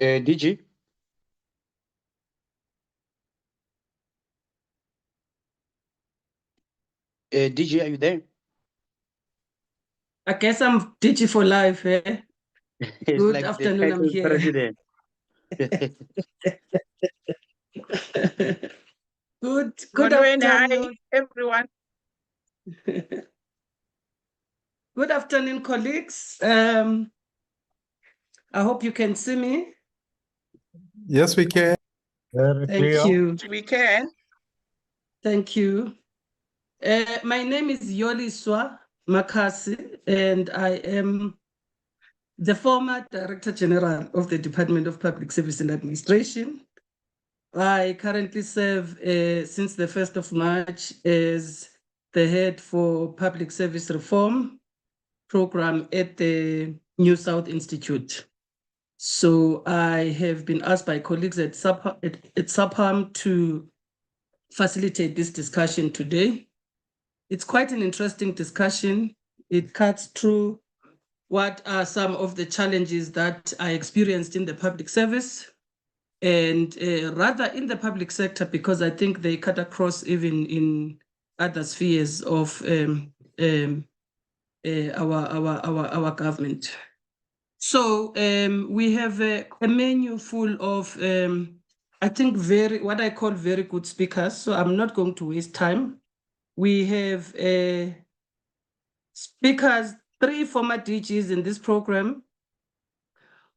DG. DG, are you there? I guess I'm DG for life. Eh? It's Good like afternoon, the I'm here. president. Good afternoon. Hi, everyone. Good afternoon, colleagues. I hope you can see me. Yes, we can. Thank you. We can. Thank you. My name is Yoliswa Makasi, and I am the former Director General of the Department of Public Service and Administration. I currently serve since the 1st of March as the head for Public Service Reform program at the New South Institute. So I have been asked by colleagues at SAAPAM to facilitate this discussion today. It's quite an interesting discussion. It cuts through what are some of the challenges that I experienced in the public service and rather in the public sector, because I think they cut across even in other spheres of our government. So we have a menu full of, I think, what I call very good speakers. So I'm not going to waste time. We have speakers, 3 former DGs in this program.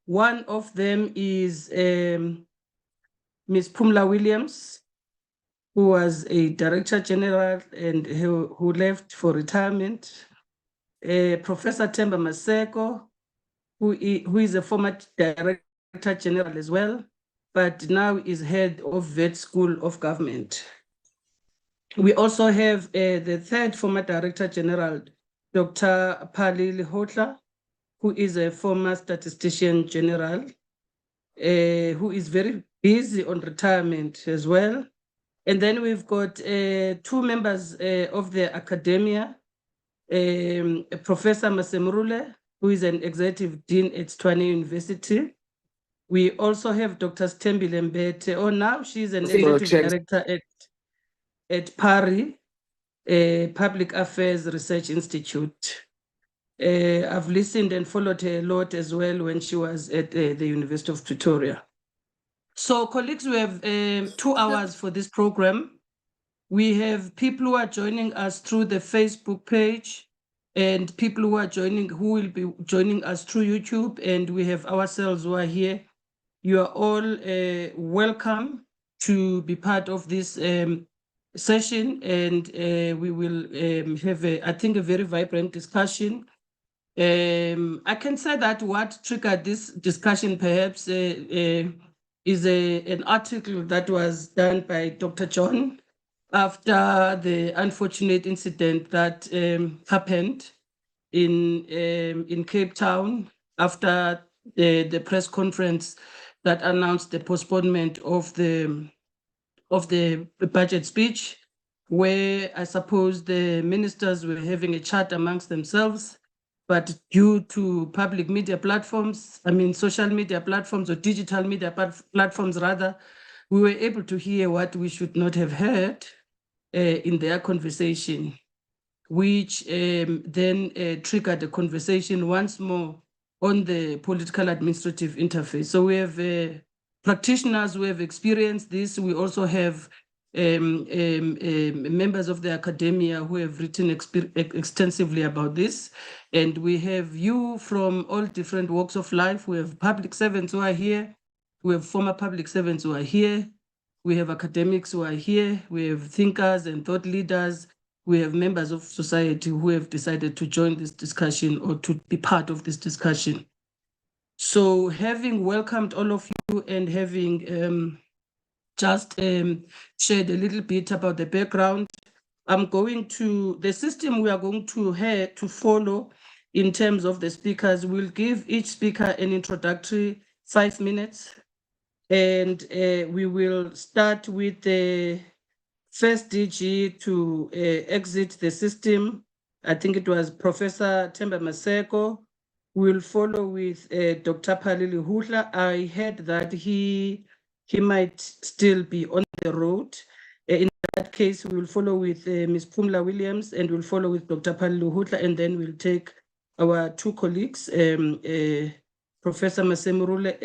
One of them is Ms. Pumla Williams, who was a Director General and who left for retirement. Professor Themba Maseko, who is a former Director General as well, but now is head of Vet School of Government. We also have the 3rd former Director General, Dr. Pali Lihotla, who is a former Statistician General, who is very busy on retirement as well. And then we've got 2 members of the academia, Professor Masemurule, who is an executive dean at Tshwane University. We also have Dr. Stembile Mbete. Oh, now she's an executive director at PARI, Public Affairs Research Institute. I've listened and followed her a lot as well when she was at the University of Pretoria. So, colleagues, we have 2 hours for this program. We have people who are joining us through the Facebook page and people who will be joining us through YouTube, and we have ourselves who are here. You are all welcome to be part of this session, and we will have, I think, a very vibrant discussion. I can say that what triggered this discussion perhaps is an article that was done by Dr. John after the unfortunate incident that happened in Cape Town after the press conference that announced the postponement of the budget speech, where I suppose the ministers were having a chat amongst themselves, but due to public media platforms, social media platforms or digital media platforms rather, we were able to hear what we should not have heard in their conversation, which then triggered a conversation once more on the political administrative interface. So we have practitioners who have experienced this. We also have members of the academia who have written extensively about this. And we have you from all different walks of life. We have public servants who are here. We have former public servants who are here. We have academics who are here. We have thinkers and thought leaders. We have members of society who have decided to join this discussion or to be part of this discussion. So having welcomed all of you and having just shared a little bit about the background, I'm going to, the system we are going to follow in terms of the speakers, we'll give each speaker an introductory 5 minutes. And we will start with the first DG to exit the system. I think it was Professor Themba Maseko, We'll follow with Dr. Palili Hutla. I heard that he might still be on the road. In that case, we will follow with Ms. Pumla Williams, and we'll follow with Dr. Palili Hutla, and then we'll take our two colleagues, Professor Masemurule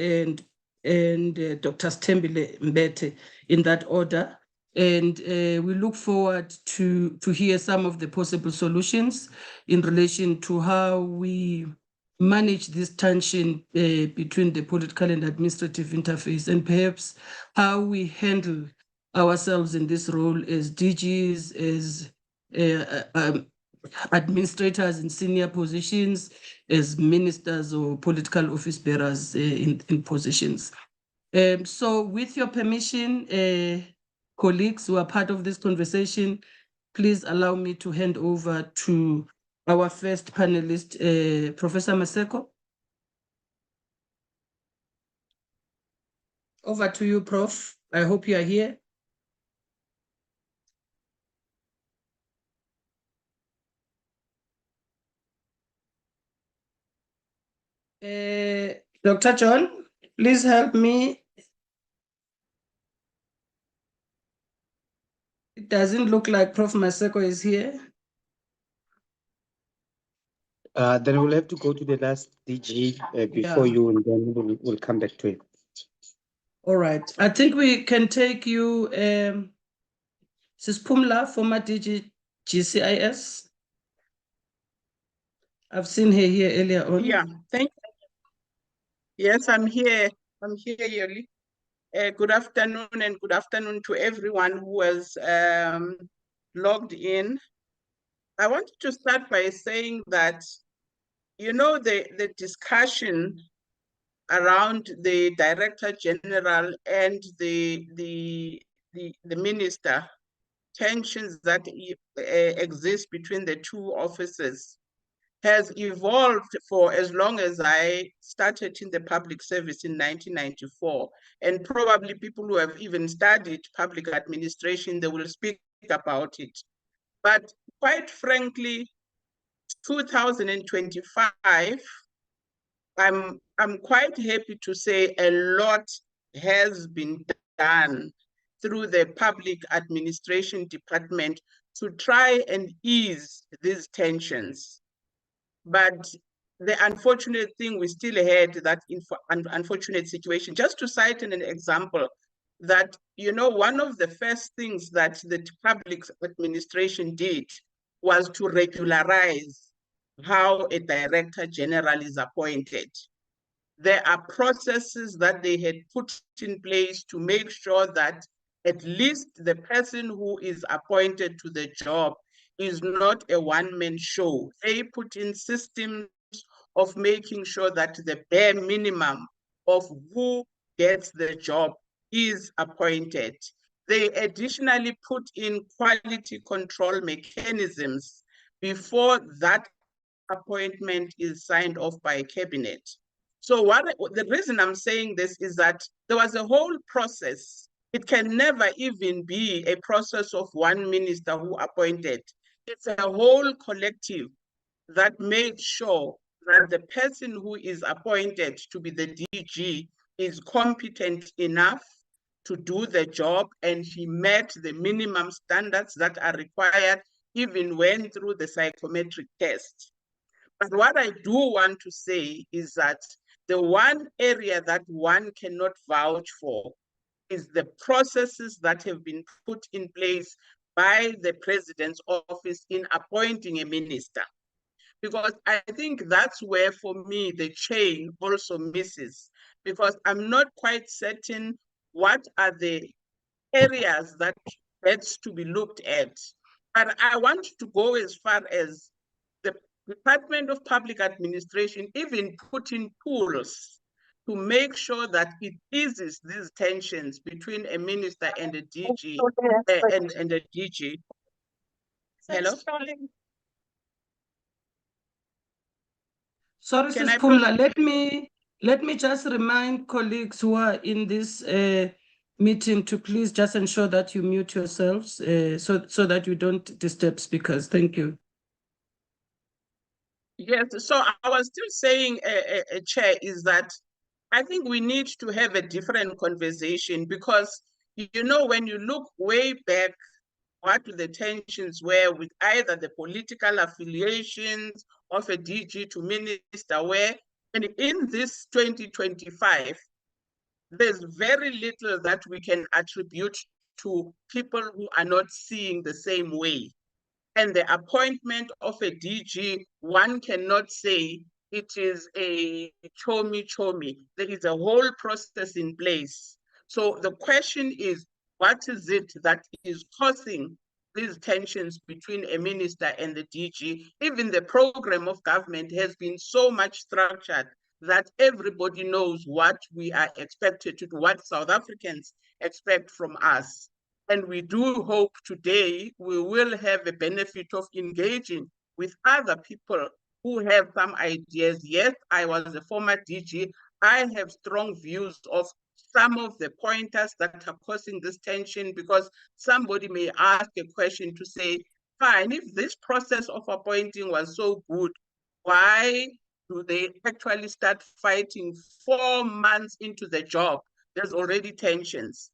and Dr. Stembile Mbete, in that order. And we look forward to hear some of the possible solutions in relation to how we manage this tension between the political and administrative interface, and perhaps how we handle ourselves in this role as DGs, as administrators in senior positions, as ministers or political office bearers in positions. So with your permission, colleagues who are part of this conversation, please allow me to hand over to our first panelist, Professor Maseko. Over to you, Prof. I hope you are here. Dr. John, please help me. It doesn't look like Prof. Maseko is here. Then we'll have to go to the last DG before you, and then we'll come back to it. All right. I think we can take you, Sis Pumla, former DG GCIS. I've seen her here earlier on. Yeah, thank you. Yes, I'm here. I'm here, Yoli. Good afternoon, and good afternoon to everyone who has logged in. I wanted to start by saying that, you know, the discussion around the Director General and the minister, tensions that exist between the two offices, has evolved for as long as I started in the public service in 1994. And probably people who have even studied public administration, they will speak about it. But quite frankly, 2025, I'm quite happy to say a lot has been done through the public administration department to try and ease these tensions. But the unfortunate thing, we still had that unfortunate situation. Just to cite an example, that, you know, one of the first things that the public administration did was to regularize how a director general is appointed. There are processes that they had put in place to make sure that at least the person who is appointed to the job is not a one-man show. They put in systems of making sure that the bare minimum of who gets the job is appointed. They additionally put in quality control mechanisms before that appointment is signed off by cabinet. So the reason I'm saying this is that there was a whole process. It can never even be a process of one minister who appointed. It's a whole collective that made sure that the person who is appointed to be the DG is competent enough to do the job, and he met the minimum standards that are required, even went through the psychometric test. But what I do want to say is that the one area that one cannot vouch for is the processes that have been put in place by the president's office in appointing a minister. Because I think that's where, for me, the chain also misses, because I'm not quite certain what are the areas that needs to be looked at. But I want to go as far as the Department of Public Administration even put in tools to make sure that it eases these tensions between a minister and a DG and a DG. Hello? Sorry, Sis Pumla, let me just remind colleagues who are in this meeting to please just ensure that you mute yourselves so that you don't disturb speakers. Thank you. Yes, so I was still saying, Chair, is that I think we need to have a different conversation because, you know, when you look way back, what the tensions were with either the political affiliations of a DG to minister were, and in this 2025, there's very little that we can attribute to people who are not seeing the same way. And the appointment of a DG, one cannot say it is a chomi. There is a whole process in place. So the question is, what is it that is causing these tensions between a minister and the DG? Even the program of government has been so much structured that everybody knows what we are expected to do, what South Africans expect from us. And we do hope today we will have a benefit of engaging with other people who have some ideas. Yes, I was a former DG. I have strong views of some of the pointers that are causing this tension, because somebody may ask a question to say, fine, if this process of appointing was so good, why do they actually start fighting 4 months into the job? There's already tensions.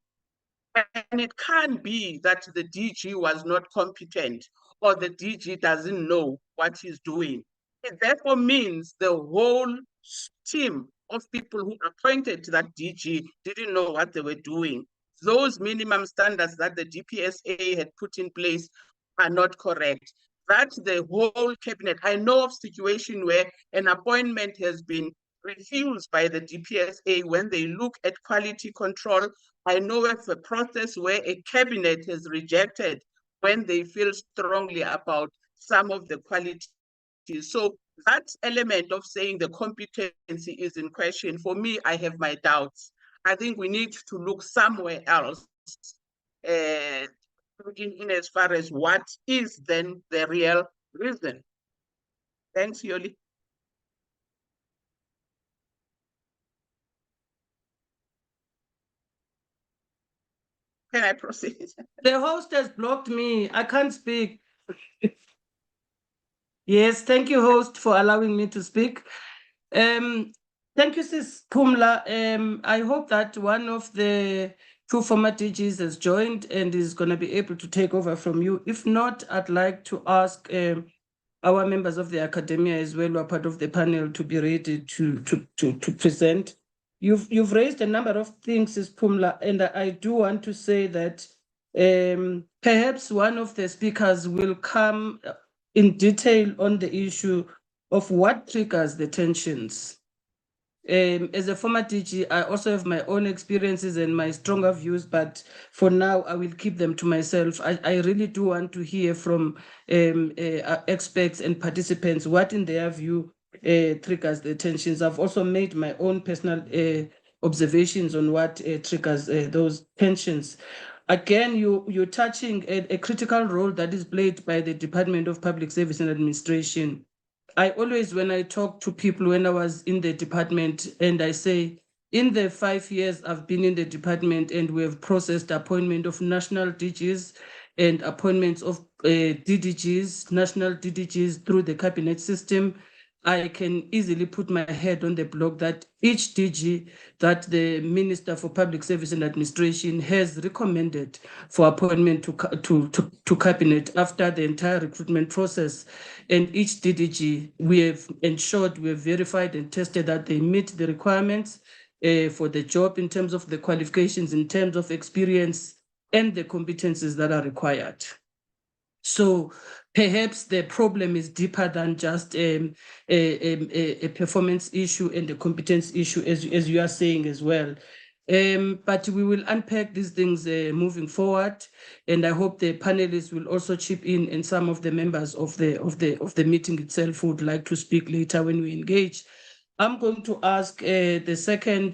And it can't be that the DG was not competent or the DG doesn't know what he's doing. It therefore means the whole team of people who appointed that DG didn't know what they were doing. Those minimum standards that the DPSA had put in place are not correct. That's the whole cabinet. I know of situation where an appointment has been refused by the DPSA when they look at quality control. I know of a process where a cabinet has rejected when they feel strongly about some of the qualities. So that element of saying the competency is in question, for me, I have my doubts. I think we need to look somewhere else in as far as what is then the real reason. Thanks, Yoli. Can I proceed? The host has blocked me. I can't speak. Yes, thank you, host, for allowing me to speak. Thank you, Sis Pumla. I hope that one of the two former DGs has joined and is going to be able to take over from you. If not, I'd like to ask our members of the academia as well, who are part of the panel, to be ready to present. You've raised a number of things, Sis Pumla, and I do want to say that perhaps one of the speakers will come in detail on the issue of what triggers the tensions. As a former DG, I also have my own experiences and my stronger views, but for now, I will keep them to myself. I really do want to hear from experts and participants what, in their view, triggers the tensions. I've also made my own personal observations on what triggers those tensions. Again, you're touching a critical role that is played by the Department of Public Service and Administration. I always, when I talk to people when I was in the department, and I say, in the 5 years I've been in the department and we have processed appointment of national DGs and appointments of DDGs, national DDGs through the cabinet system, I can easily put my head on the block that each DG that the Minister for Public Service and Administration has recommended for appointment to cabinet after the entire recruitment process, and each DDG, we have ensured, we have verified and tested that they meet the requirements for the job in terms of the qualifications, in terms of experience, and the competencies that are required. So perhaps the problem is deeper than just a performance issue and a competence issue, as you are saying as well. But we will unpack these things moving forward, and I hope the panelists will also chip in, and some of the members of the meeting itself would like to speak later when we engage. I'm going to ask the second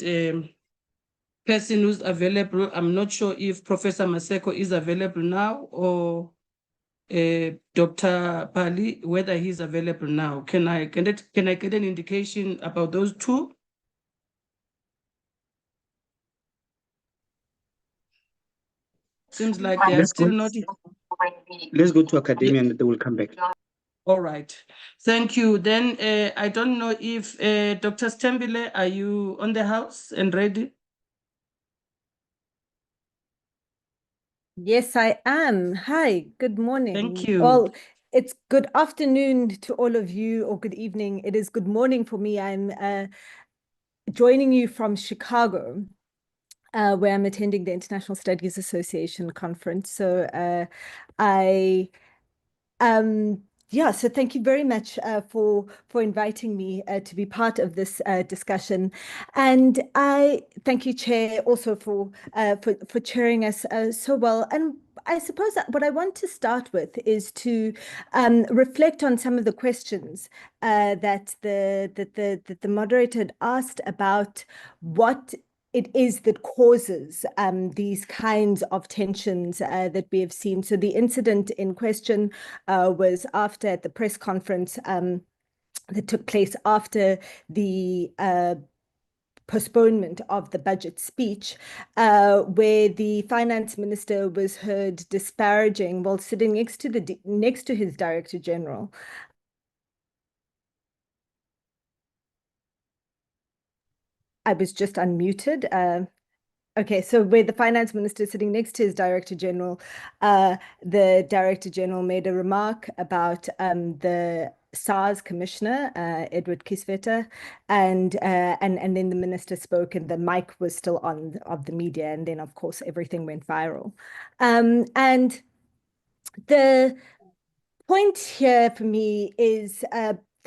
person who's available. I'm not sure if Professor Maseko is available now, or Dr. Pali, whether he's available now. Can I get an indication about those two? Seems like they are still not. Let's go to academia and they will come back. All right. Thank you. Then I don't know if Dr. Stembile, are you on the house and ready? Yes, I am. Hi, good morning. Thank you. Well, it's good afternoon to all of you, or good evening. It is good morning for me. I'm joining you from Chicago, where I'm attending the International Studies Association conference. So yeah, so thank you very much for inviting me to be part of this discussion, and I thank you, Chair, also for chairing us so well. And I suppose that what I want to start with is to reflect on some of the questions that the moderator had asked about what it is that causes these kinds of tensions that we have seen. So the incident in question was after at the press conference that took place after the postponement of the budget speech, where the finance minister was heard disparaging while sitting next to his director general. I was just unmuted. Okay, so where the finance minister is sitting next to his director general, the director general made a remark about the SARS commissioner, Edward Kieswetter, and then the minister spoke and the mic was still on of the media, and then of course everything went viral. And the point here for me is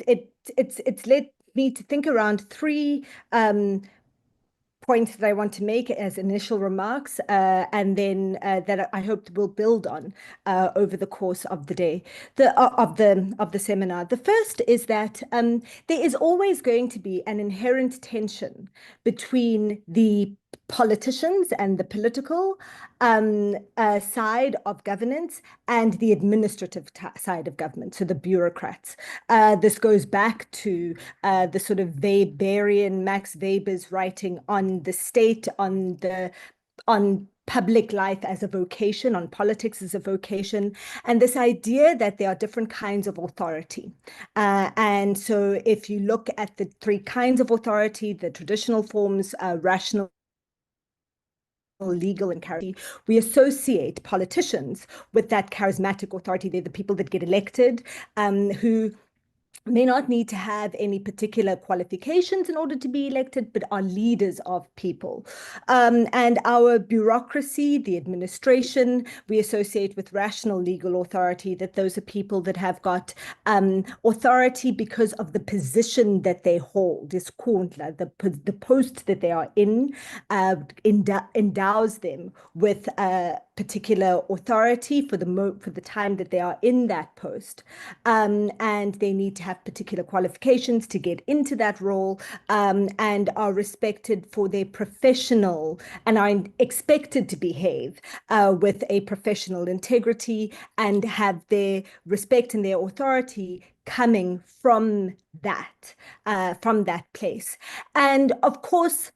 it's led me to think around three points that I want to make as initial remarks, and then that I hope we'll build on over the course of the day, of the seminar. The first is that there is always going to be an inherent tension between the politicians and the political side of governance and the administrative side of government, so the bureaucrats. This goes back to the sort of Weberian Max Weber's writing on the state, on public life as a vocation, on politics as a vocation, and this idea that there are different kinds of authority. And so if you look at the three kinds of authority, the traditional forms, rational, legal, and charismatic, we associate politicians with that charismatic authority. They're the people that get elected, who may not need to have any particular qualifications in order to be elected, but are leaders of people. And our bureaucracy, the administration, we associate with rational legal authority, that those are people that have got authority because of the position that they hold. The post that they are in endows them with particular authority for the time that they are in that post, and they need to have particular qualifications to get into that role, and are respected for their professional and are expected to behave with a professional integrity and have their respect and their authority coming from that place. And of course,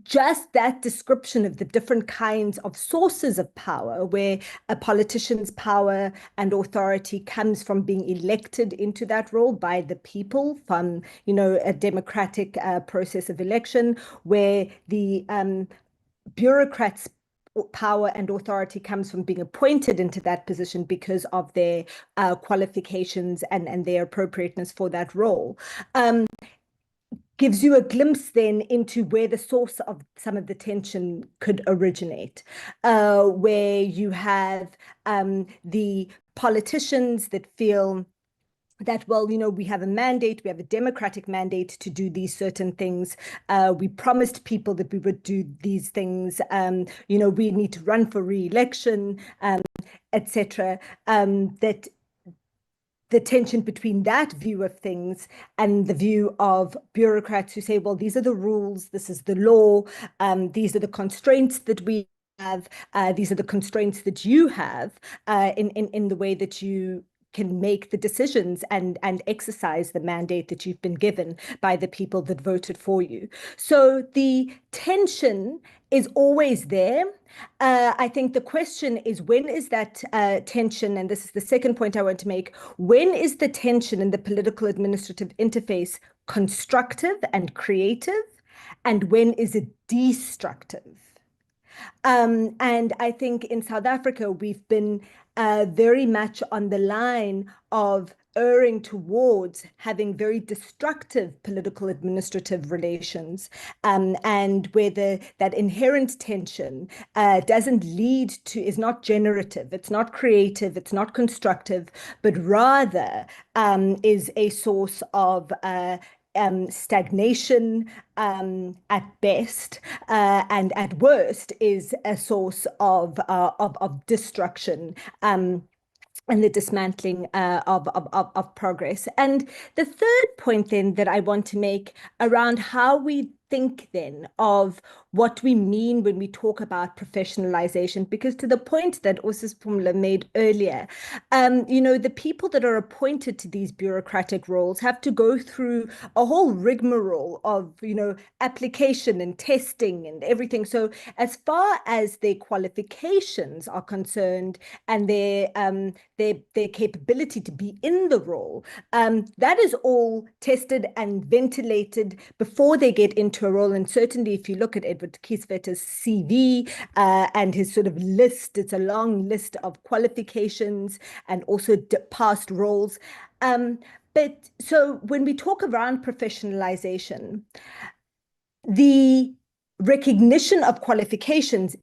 just that description of the different kinds of sources of power, where a politician's power and authority comes from being elected into that role by the people, from a democratic process of election, where the bureaucrats' power and authority comes from being appointed into that position because of their qualifications and their appropriateness for that role. Gives you a glimpse then into where the source of some of the tension could originate, where you have the politicians that feel that, well, we have a mandate, we have a democratic mandate to do these certain things. We promised people that we would do these things. We need to run for re-election, etc. That the tension between that view of things and the view of bureaucrats who say, well, these are the rules, this is the law, these are the constraints that we have, these are the constraints that you have in the way that you can make the decisions and exercise the mandate that you've been given by the people that voted for you. So the tension is always there. I think the question is, when is that tension, and this is the second point I want to make, when is the tension in the political administrative interface constructive and creative, and when is it destructive? And I think in South Africa, we've been very much on the line of erring towards having very destructive political administrative relations, and where that inherent tension doesn't lead to, is not generative, it's not creative, it's not constructive, but rather is a source of stagnation at best, and at worst is a source of destruction, and the dismantling of progress. And the third point then that I want to make around how we think then of what we mean when we talk about professionalization, because to the point that Osis Pumla made earlier, the people that are appointed to these bureaucratic roles have to go through a whole rigmarole of, application and testing and everything. So as far as their qualifications are concerned and their capability to be in the role, that is all tested and ventilated before they get into a role. And certainly if you look at Edward Kieswetter's CV and his sort of list, it's a long list of qualifications and also past roles. But so when we talk around professionalization, the recognition of qualifications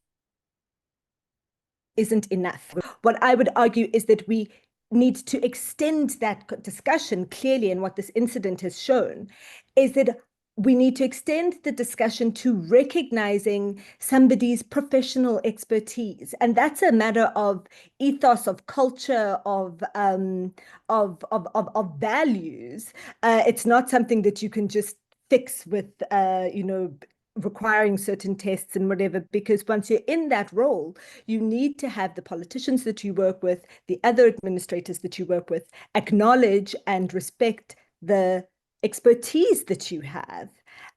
isn't enough. What I would argue is that we need to extend that discussion clearly, and what this incident has shown is that we need to extend the discussion to recognizing somebody's professional expertise. And that's a matter of ethos, of culture, of values. It's not something that you can just fix with, requiring certain tests and whatever, because once you're in that role, you need to have the politicians that you work with, the other administrators that you work with, acknowledge and respect the expertise that you have.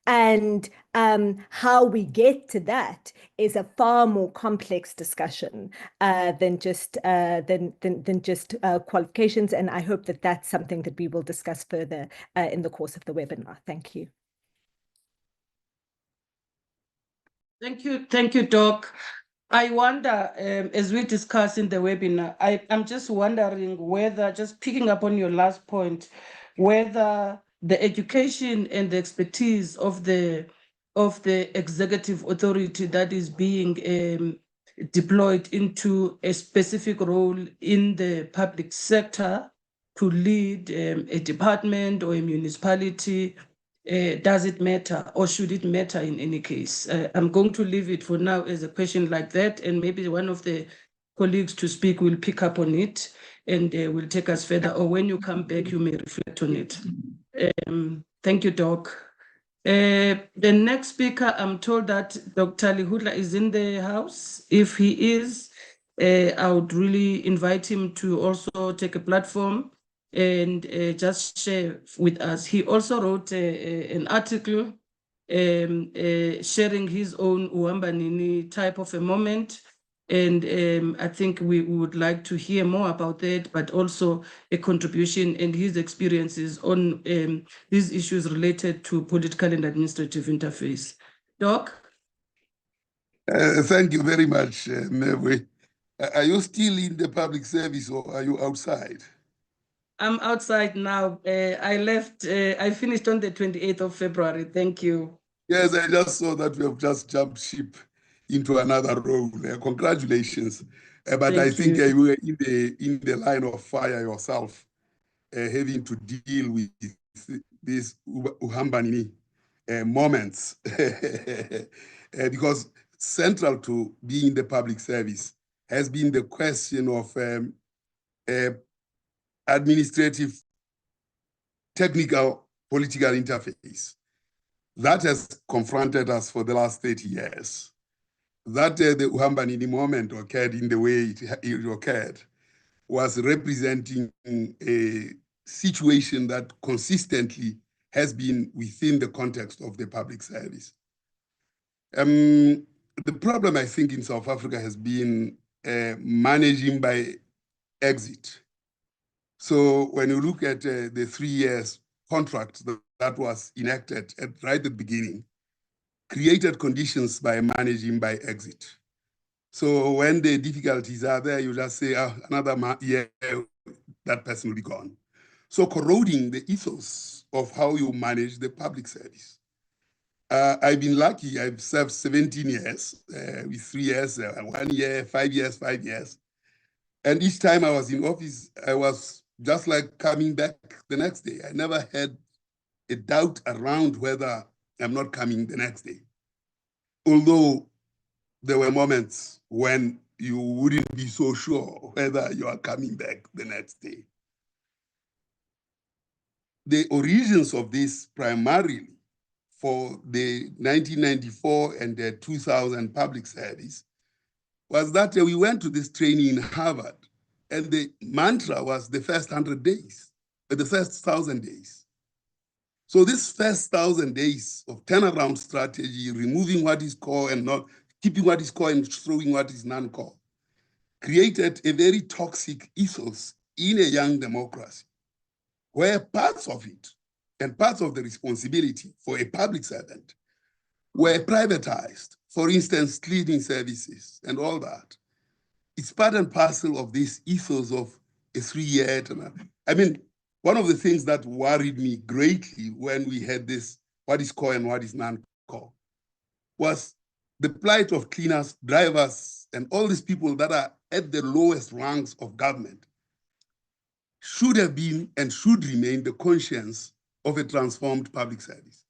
And how we get to that is a far more complex discussion than just qualifications. And I hope that that's something that we will discuss further in the course of the webinar. Thank you. Thank you, Doc. I wonder, as we discuss in the webinar, I'm just wondering whether, just picking up on your last point, whether the education and the expertise of the executive authority that is being deployed into a specific role in the public sector to lead a department or a municipality, does it matter, or should it matter in any case? I'm going to leave it for now as a question like that, and maybe one of the colleagues to speak will pick up on it and will take us further, or when you come back, you may reflect on it. Thank you, Doc. The next speaker, I'm told that Dr. Lihudla is in the house. If he is, I would really invite him to also take a platform and just share with us. He also wrote an article sharing his own Uhamba Nini type of a moment. And I think we would like to hear more about that, but also a contribution and his experiences on these issues related to political and administrative interface. Doc? Thank you very much, Mewe. Are you still in the public service or are you outside? I'm outside now. I left, I finished on the 28th of February. Thank you. Yes, I just saw that we have just jumped ship into another role. Congratulations. But I think you were in the line of fire yourself, having to deal with these Uhamba Nini moments. Because central to being in the public service has been the question of administrative, technical, political interface. That has confronted us for the last 30 years. That the Uhamba Nini moment occurred in the way it occurred was representing a situation that consistently has been within the context of the public service. The problem, I think, in South Africa has been managing by exit. So when you look at the 3 years contract that was enacted right at the beginning, created conditions by managing by exit. So when the difficulties are there, you just say, oh, another year, that person will be gone. So corroding the ethos of how you manage the public service. I've been lucky. I've served 17 years with 3 years, 1 year, 5 years, 5 years. And each time I was in office, I was just like coming back the next day. I never had a doubt around whether I'm not coming the next day. Although there were moments when you wouldn't be so sure whether you are coming back the next day. The origins of this primarily for the 1994 and the 2000 public service was that we went to this training in Harvard, and the mantra was the first 100 days, the first 1,000 days. So this first 1,000 days of turnaround strategy, removing what is core and not keeping what is core and throwing what is non-core, created a very toxic ethos in a young democracy, where parts of it and parts of the responsibility for a public servant were privatized. For instance, cleaning services and all that. It's part and parcel of this ethos of a 3-year. I mean, one of the things that worried me greatly when we had this, what is core and what is non-core, was the plight of cleaners, drivers, and all these people that are at the lowest ranks of government should have been and should remain the conscience of a transformed public service.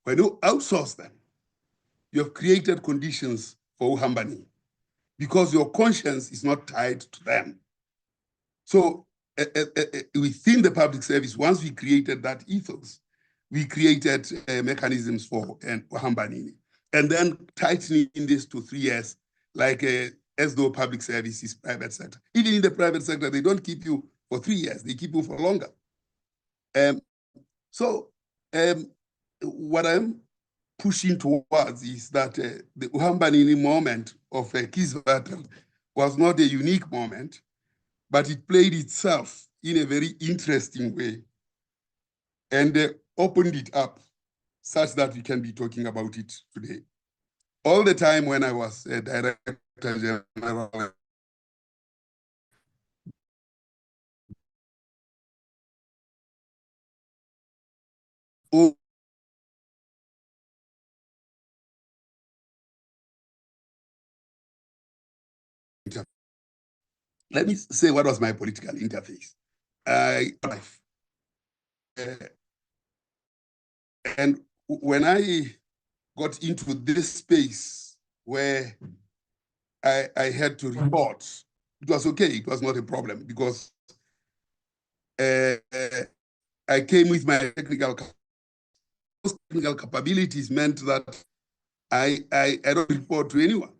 When you outsource them, you have created conditions for Uhamba because your conscience is not tied to them. So within the public service, once we created that ethos, we created mechanisms for Uhamba, and then tightening this to 3 years, like as though public service is private sector. Even in the private sector, they don't keep you for 3 years, they keep you for longer. What I'm pushing towards is that the Uhamba moment of Kisvatel was not a unique moment, but it played itself in a very interesting way and opened it up such that we can be talking about it today. All the time when I was a Director General, let me say what was my political interface. And when I got into this space where I had to report, it was okay, it was not a problem because I came with my technical capabilities meant that I don't report to anyone.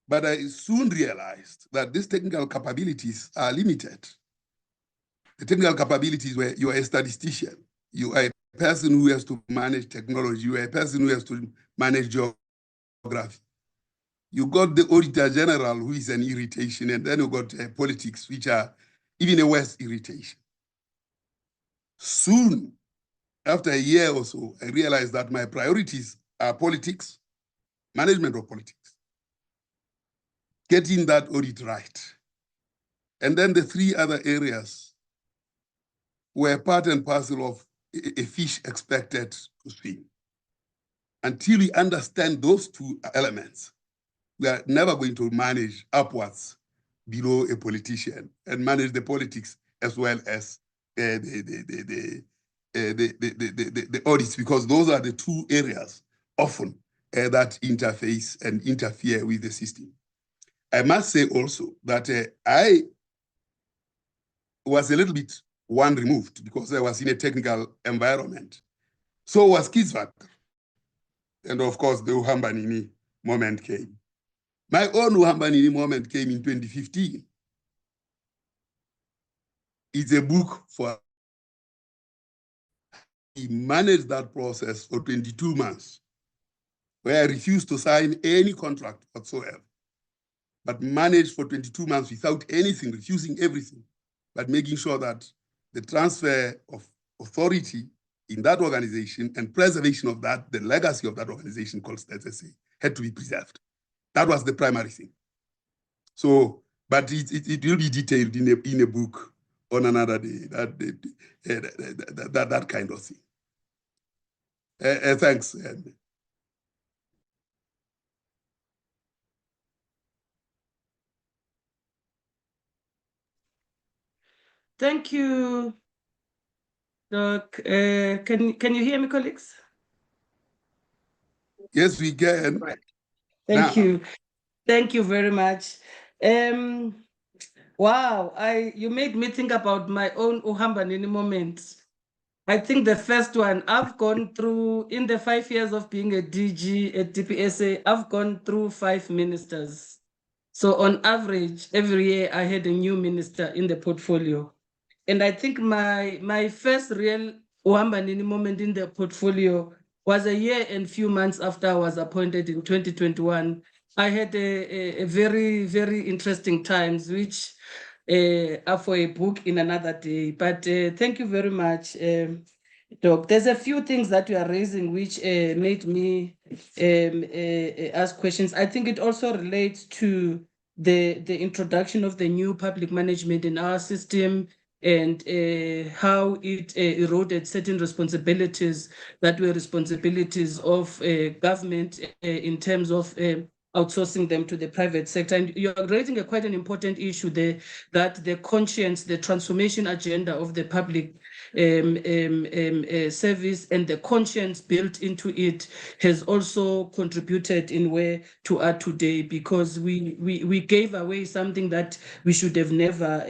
But I soon realized that these technical capabilities are limited. The technical capabilities where you are a statistician, you are a person who has to manage technology, you are a person who has to manage geography. You got the Auditor General, who is an irritation, and then you got politics, which are even a worse irritation. Soon, after a year or so, I realized that my priorities are politics, management of politics, getting that audit right. And then the 3 other areas were part and parcel of a fish expected to swim. Until we understand those 2 elements, we are never going to manage upwards below a politician and manage the politics as well as the audits, because those are the 2 areas often that interface and interfere with the system. I must say also that I was a little bit one removed because I was in a technical environment. So was Kisvat. And of course, the Uhamba moment came. My own Uhamba moment came in 2015. It's a book for. He managed that process for 22 months, where I refused to sign any contract whatsoever, but managed for 22 months without anything, refusing everything, but making sure that the transfer of authority in that organization and preservation of that, the legacy of that organization called SAAPAM, had to be preserved. That was the primary thing. So, but it will be detailed in a book on another day, that kind of thing. Thanks. Thank you, Doc. Can you hear me, colleagues? Yes, we can. Thank you. Thank you very much. Wow, you made me think about my own Uhamba Nini moment. I think the first one, I've gone through, in the 5 years of being a DG at DPSA, I've gone through 5 ministers. So on average, every year I had a new minister in the portfolio. And I think my first real Uhamba Nini moment in the portfolio was a year and few months after I was appointed in 2021. I had a very, very interesting times, which are for a book in another day. But thank you very much, Doc. There's a few things that you are raising which made me ask questions. I think it also relates to the introduction of the new public management in our system and how it eroded certain responsibilities that were responsibilities of government in terms of outsourcing them to the private sector. And you're raising quite an important issue there, that the conscience, the transformation agenda of the public service and the conscience built into it has also contributed in where to are today, because we gave away something that we should have never,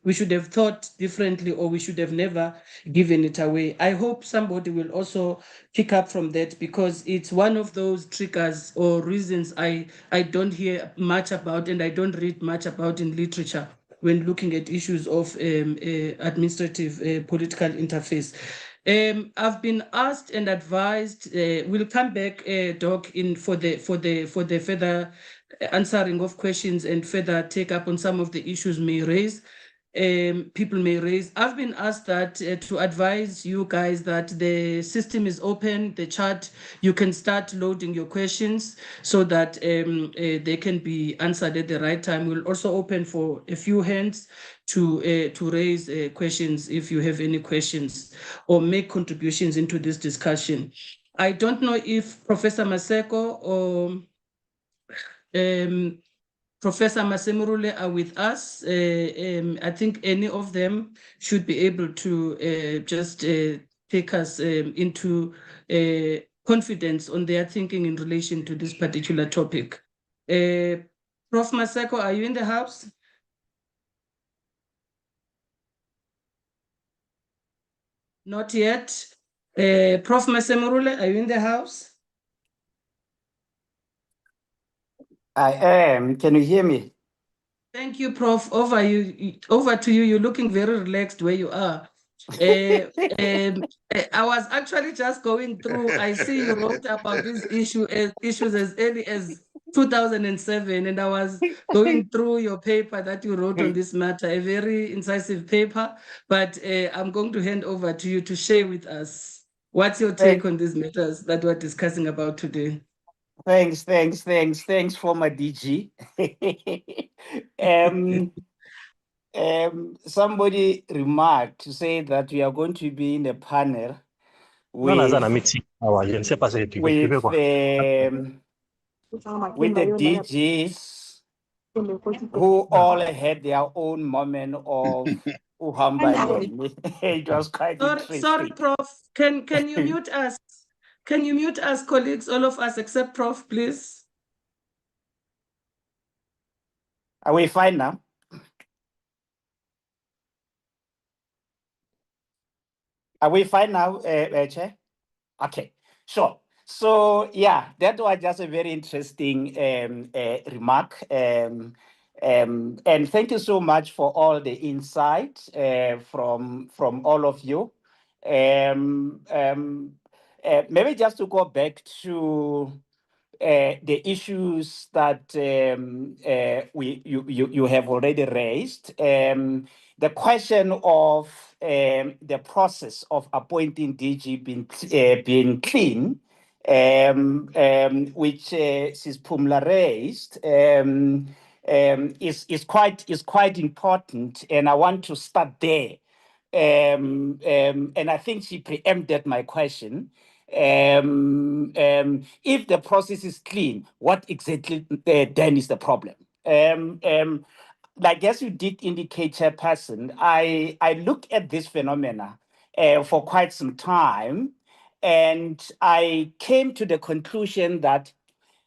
we should have thought differently, or we should have never given it away. I hope somebody will also pick up from that, because it's one of those triggers or reasons I don't hear much about and I don't read much about in literature when looking at issues of administrative political interface. I've been asked and advised. We'll come back, Doc, in for the further answering of questions and further take up on some of the issues people may raise. I've been asked that to advise you guys that the system is open, the chat, you can start loading your questions so that they can be answered at the right time. We'll also open for a few hands to raise questions if you have any questions or make contributions into this discussion. I don't know if Professor Maseko or Professor Masemurule are with us. I think any of them should be able to just take us into confidence on their thinking in relation to this particular topic. Prof. Maseko, are you in the house? Not yet. Prof. Masemurule, are you in the house? I am. Can you hear me? Thank you, Prof. Over to you. You're looking very relaxed where you are. I was actually just going through. I see you wrote about this issues as early as 2007, and I was going through your paper that you wrote on this matter, a very incisive paper. But I'm going to hand over to you to share with us what's your take on these matters that we're discussing about today. Thanks, former DG. Somebody remarked to say that we are going to be in a panel with the DGs who all had their own moment of Uhamba. It was quite interesting. Sorry, Prof. Can you mute us? Can you mute us, colleagues, all of us except Prof, please? Are we fine now? Are we fine now, Chair? Okay, sure. So yeah, that was just a very interesting remark. And thank you so much for all the insight from all of you. Maybe just to go back to the issues that you have already raised. The question of the process of appointing DG being clean, which Sis Pumla raised, is quite important, and I want to start there. And I think she preempted my question. If the process is clean, what exactly then is the problem? I guess you did indicate, Chairperson, I look at this phenomena for quite some time, and I came to the conclusion that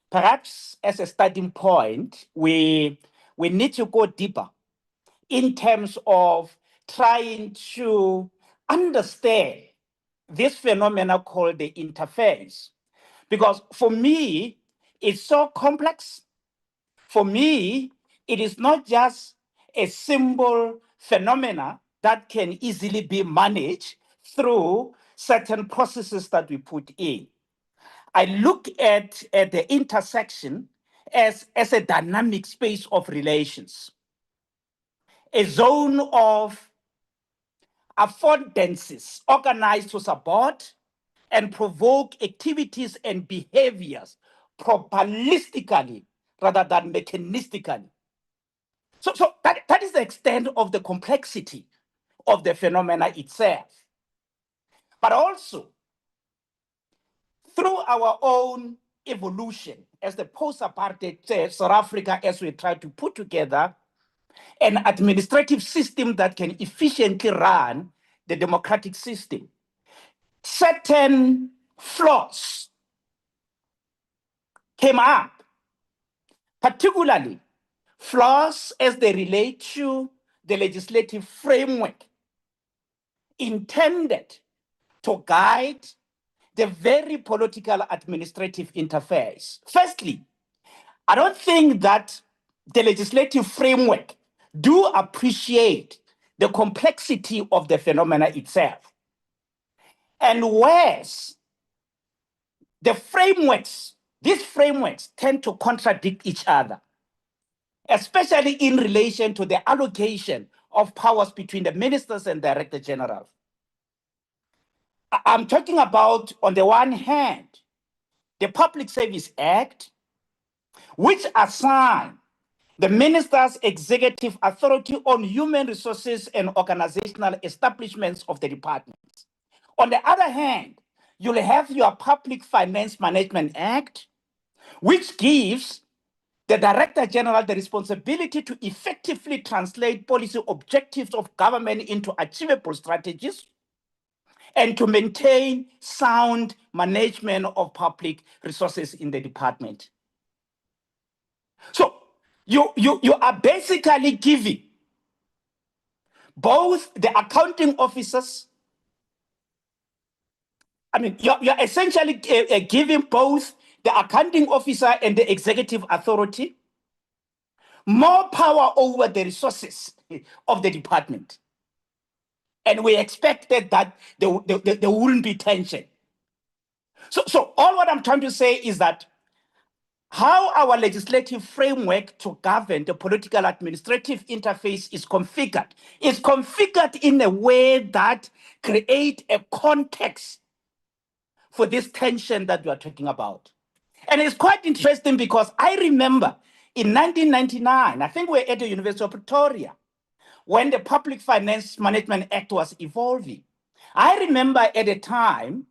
perhaps as a starting point, we need to go deeper in terms of trying to understand this phenomena called the interface. Because for me, it's so complex. For me, it is not just a simple phenomena that can easily be managed through certain processes that we put in. I look at the intersection as a dynamic space of relations, a zone of affordances organized to support and provoke activities and behaviors probabilistically rather than mechanistically. So that is the extent of the complexity of the phenomena itself. But also, through our own evolution as the post-apartheid South Africa, as we try to put together an administrative system that can efficiently run the democratic system, certain flaws came up, particularly flaws as they relate to the legislative framework intended to guide the very political administrative interface. Firstly, I don't think that the legislative framework do appreciate the complexity of the phenomena itself. And whereas these frameworks tend to contradict each other, especially in relation to the allocation of powers between the ministers and director general. I'm talking about, on the one hand, the Public Service Act, which assigns the minister's executive authority on human resources and organizational establishments of the departments. On the other hand, you'll have your Public Finance Management Act, which gives the Director General the responsibility to effectively translate policy objectives of government into achievable strategies and to maintain sound management of public resources in the department. So you are basically giving both the accounting officers, you're essentially giving both the accounting officer and the executive authority more power over the resources of the department. And we expected that there wouldn't be tension. So all what I'm trying to say is that how our legislative framework to govern the political administrative interface is configured in a way that creates a context for this tension that we are talking about. And it's quite interesting because I remember in 1999, I think we were at the University of Pretoria, when the Public Finance Management Act was evolving. I remember at the time,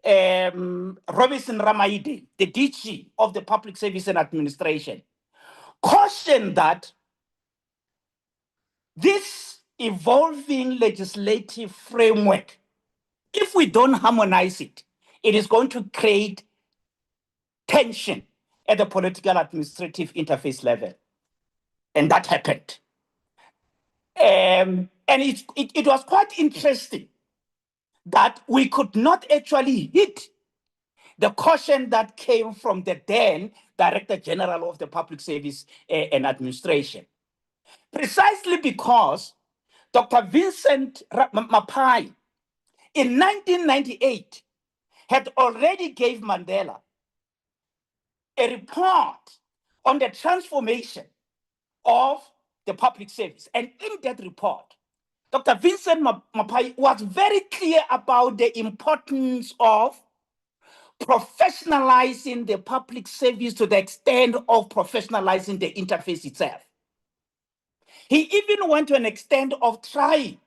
Robinson Ramaide, the DG of the Public Service and Administration, cautioned that this evolving legislative framework, if we don't harmonize it, it is going to create tension at the political administrative interface level. And that happened. And it was quite interesting that we could not actually hit the caution that came from the then Director General of the Public Service and Administration. Precisely because Dr. Vincent Mapai in 1998 had already gave Mandela a report on the transformation of the public service. And in that report, Dr. Vincent Mapai was very clear about the importance of professionalizing the public service to the extent of professionalizing the interface itself. He even went to an extent of trying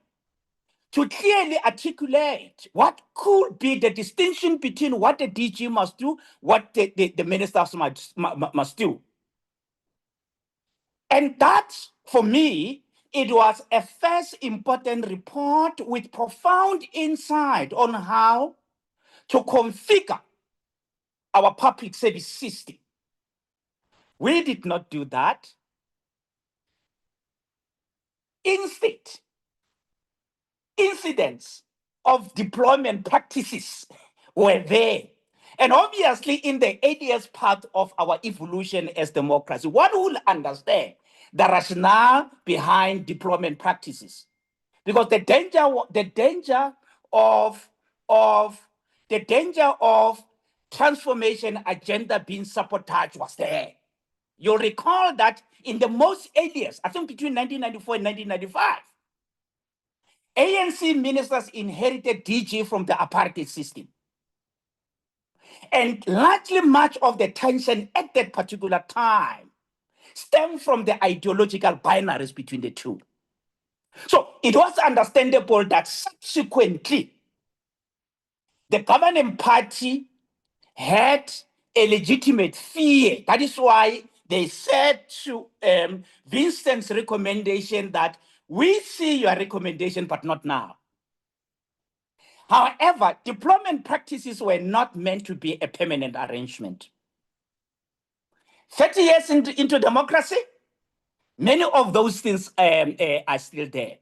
to clearly articulate what could be the distinction between what the DG must do, what the ministers must do. And that, for me, it was a first important report with profound insight on how to configure our public service system. We did not do that. Instead, incidents of deployment practices were there. And obviously, in the 8 years part of our evolution as democracy, one will understand the rationale behind deployment practices. Because the danger of transformation agenda being sabotaged was there. You'll recall that in the most earliest, I think between 1994 and 1995, ANC ministers inherited DG from the apartheid system. And largely much of the tension at that particular time stemmed from the ideological binaries between the two. So it was understandable that subsequently, the governing party had a legitimate fear. That is why they said to Vincent's recommendation that we see your recommendation, but not now. However, deployment practices were not meant to be a permanent arrangement. 30 years into democracy, many of those things are still there.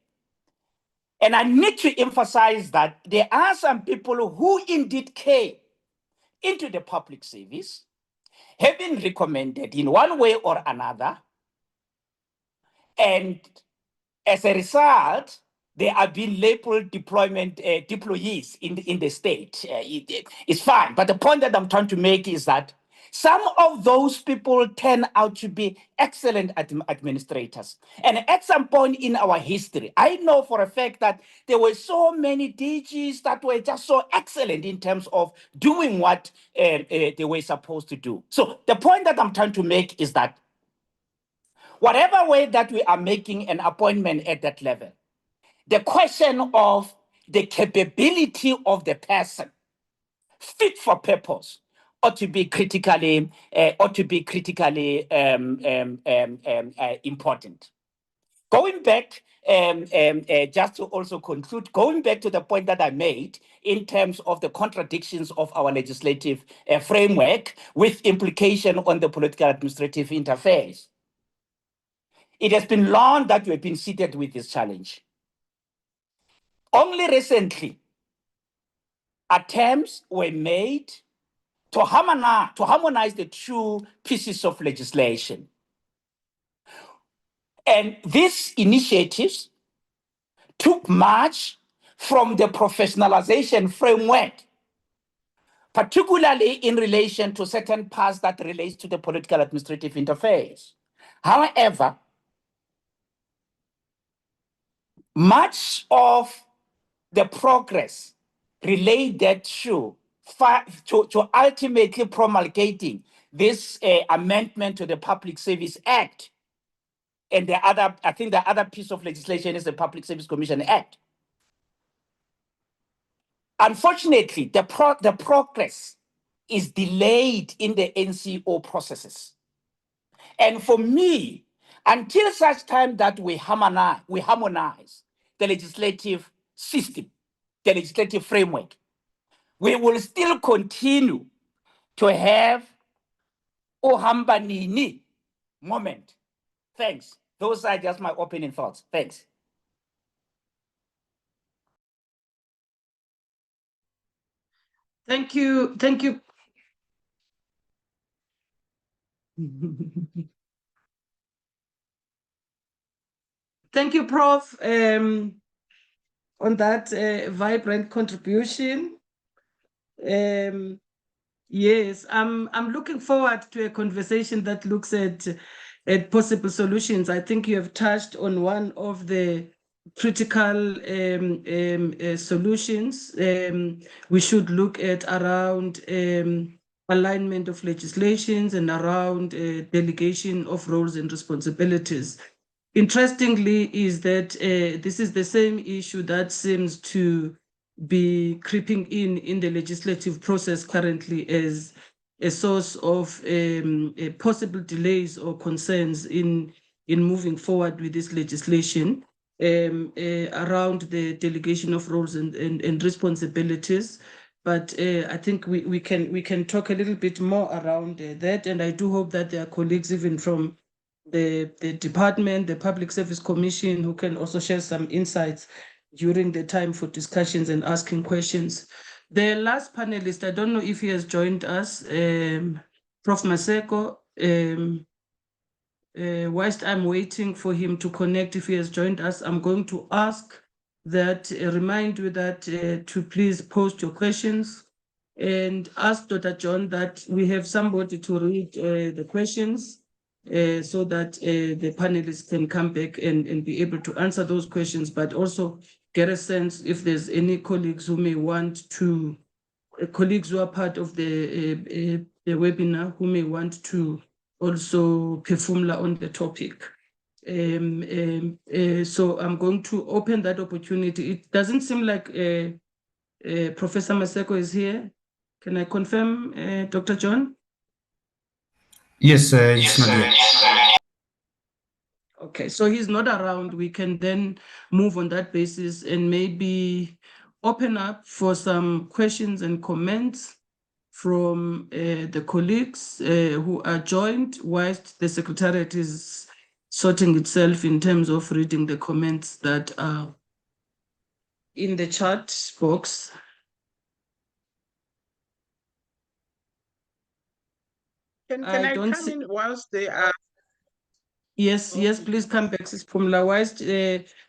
And I need to emphasize that there are some people who indeed came into the public service, having recommended in one way or another, and as a result, they are being labeled deployment deployees in the state. It's fine, but the point that I'm trying to make is that some of those people turn out to be excellent administrators. And at some point in our history, I know for a fact that there were so many DGs that were just so excellent in terms of doing what they were supposed to do. So the point that I'm trying to make is that whatever way that we are making an appointment at that level, the question of the capability of the person fit for purpose ought to be critically important. Going back, just to also conclude, going back to the point that I made in terms of the contradictions of our legislative framework with implication on the political administrative interface. It has been long that we have been seated with this challenge. Only recently, attempts were made to harmonize the two pieces of legislation. And these initiatives took much from the professionalization framework, particularly in relation to certain parts that relates to the political administrative interface. However, much of the progress related to ultimately promulgating this amendment to the Public Service Act, and the other, I think the other piece of legislation is the Public Service Commission Act. Unfortunately, the progress is delayed in the NCO processes. And for me, until such time that we harmonize the legislative system, the legislative framework, we will still continue to have Uhamba Nini moment. Thanks. Those are just my opening thoughts. Thanks. Thank you. Thank you. Thank you, Prof, on that vibrant contribution. Yes, I'm looking forward to a conversation that looks at possible solutions. I think you have touched on one of the critical solutions we should look at around alignment of legislations and around delegation of roles and responsibilities. Interestingly, is that this is the same issue that seems to be creeping in the legislative process currently as a source of possible delays or concerns in moving forward with this legislation around the delegation of roles and responsibilities. But I think we can talk a little bit more around that, and I do hope that there are colleagues even from the department, the Public Service Commission, who can also share some insights during the time for discussions and asking questions. The last panelist, I don't know if he has joined us, Prof. Maseko. Whilst I'm waiting for him to connect, if he has joined us, I'm going to ask that, remind you that to please post your questions and ask Dr. John that we have somebody to read the questions so that the panelists can come back and be able to answer those questions, but also get a sense if there's any colleagues who may want to, colleagues who are part of the webinar who may want to also perform on the topic. So I'm going to open that opportunity. It doesn't seem like Professor Maseko is here. Can I confirm, Dr. John? Yes, it's not yet. Okay, so he's not around. We can then move on that basis and maybe open up for some questions and comments from the colleagues who are joined whilst the Secretariat is sorting itself in terms of reading the comments that are in the chat box. Can I come in whilst they are? Yes, yes, please come back, Sis Pumla. Whilst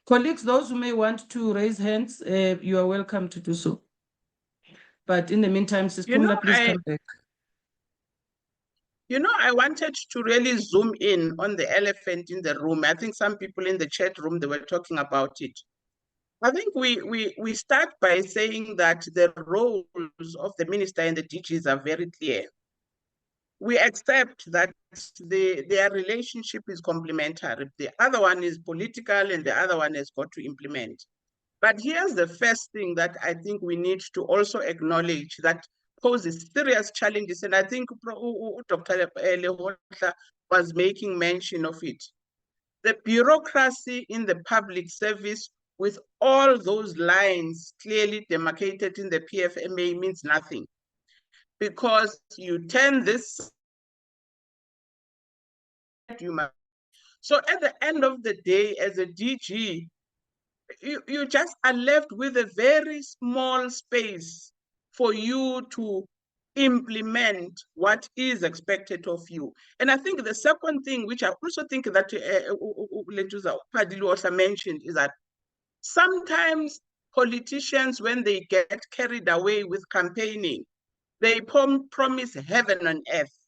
colleagues, those who may want to raise hands, you are welcome to do so. But in the meantime, Sis Pumla, please come back. You know, I wanted to really zoom in on the elephant in the room. I think some people in the chat room, they were talking about it. I think we start by saying that the roles of the minister and the DGs are very clear. We accept that their relationship is complementary. The other one is political and the other one has got to implement. But here's the first thing that I think we need to also acknowledge that poses serious challenges. And I think Dr. Lehotla was making mention of it. The bureaucracy in the public service with all those lines clearly demarcated in the PFMA means nothing. Because you turn this, so at the end of the day, as a DG, you just are left with a very small space for you to implement what is expected of you. And I think the second thing, which I also think that Letuza Padilosha mentioned, is that sometimes politicians, when they get carried away with campaigning, they promise heaven on earth,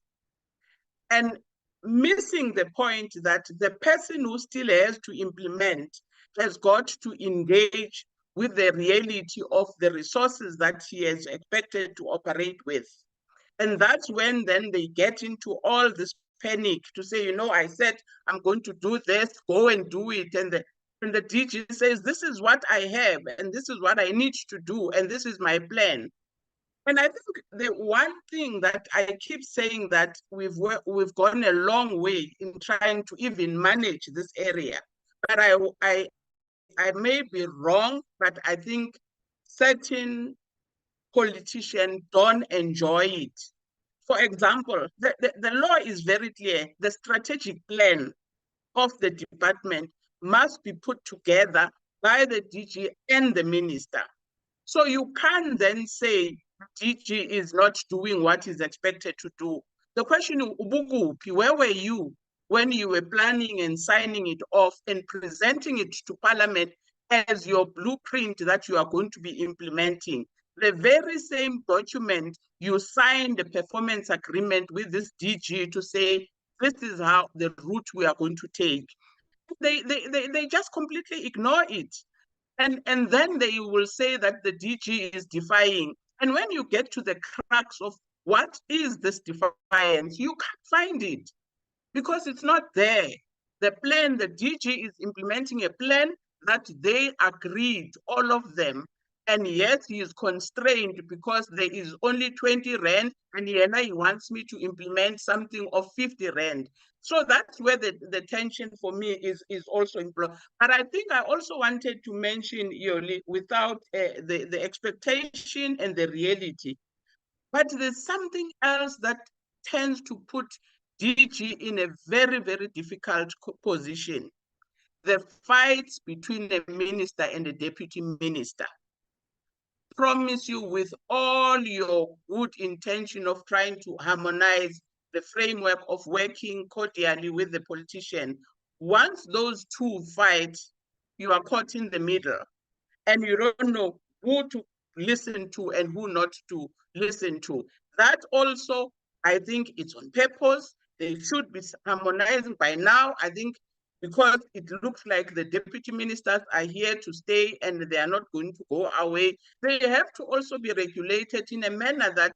and missing the point that the person who still has to implement has got to engage with the reality of the resources that he is expected to operate with. And that's when then they get into all this panic to say, you know, I said I'm going to do this, go and do it. And the DG says, this is what I have, and this is what I need to do, and this is my plan. And I think the one thing that I keep saying that we've gone a long way in trying to even manage this area. But I may be wrong, but I think certain politicians don't enjoy it. For example, the law is very clear. The strategic plan of the department must be put together by the DG and the minister. So you can't then say DG is not doing what is expected to do. The question is, where were you when you were planning and signing it off and presenting it to Parliament as your blueprint that you are going to be implementing. The very same document, you signed a performance agreement with this DG to say, this is how the route we are going to take. They just completely ignore it. And then they will say that the DG is defying. And when you get to the crux of what is this defiance, you can't find it because it's not there. The plan, the DG is implementing a plan that they agreed, all of them, and yet he is constrained because there is only 20 Rand, and Yena, he wants me to implement something of 50 Rand. So that's where the tension for me is also employed. But I think I also wanted to mention, Yoli, without the expectation and the reality, but there's something else that tends to put DG in a very, very difficult position. The fights between the minister and the deputy minister. Promise you, with all your good intention of trying to harmonize the framework of working cordially with the politician, once those two fight, you are caught in the middle and you don't know who to listen to and who not to listen to. That also, I think it's on purpose. They should be harmonizing by now. I think because it looks like the deputy ministers are here to stay and they are not going to go away, they have to also be regulated in a manner that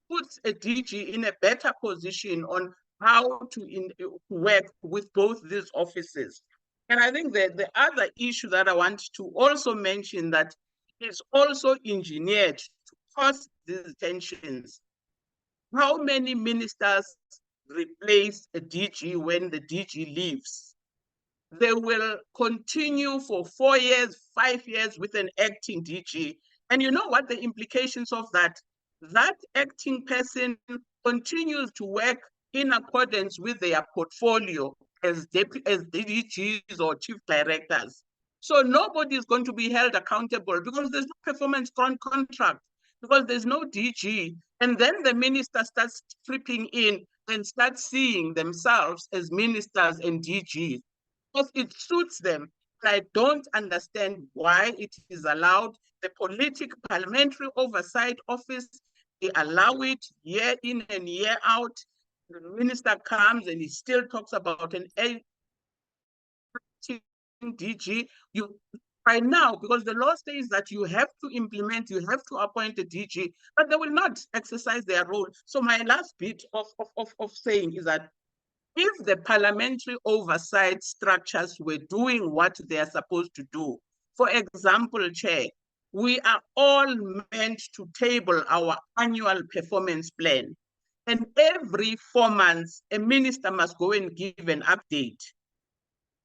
puts a DG in a better position on how to work with both these offices. And I think that the other issue that I want to also mention that is also engineered to cause these tensions. How many ministers replace a DG when the DG leaves? They will continue for 4 years, 5 years with an acting DG. And you know what the implications of that? That acting person continues to work in accordance with their portfolio as DGs or chief directors. So nobody is going to be held accountable because there's no performance contract, because there's no DG. And then the minister starts tripping in and starts seeing themselves as ministers and DGs because it suits them. I don't understand why it is allowed. The Political Parliamentary Oversight Office, they allow it year in and year out. The minister comes and he still talks about an DG. You by now, because the law says that you have to implement, you have to appoint a DG, but they will not exercise their role. So my last bit of saying is that if the parliamentary oversight structures were doing what they are supposed to do, for example, Chair, we are all meant to table our annual performance plan. And every 4 months, a minister must go and give an update.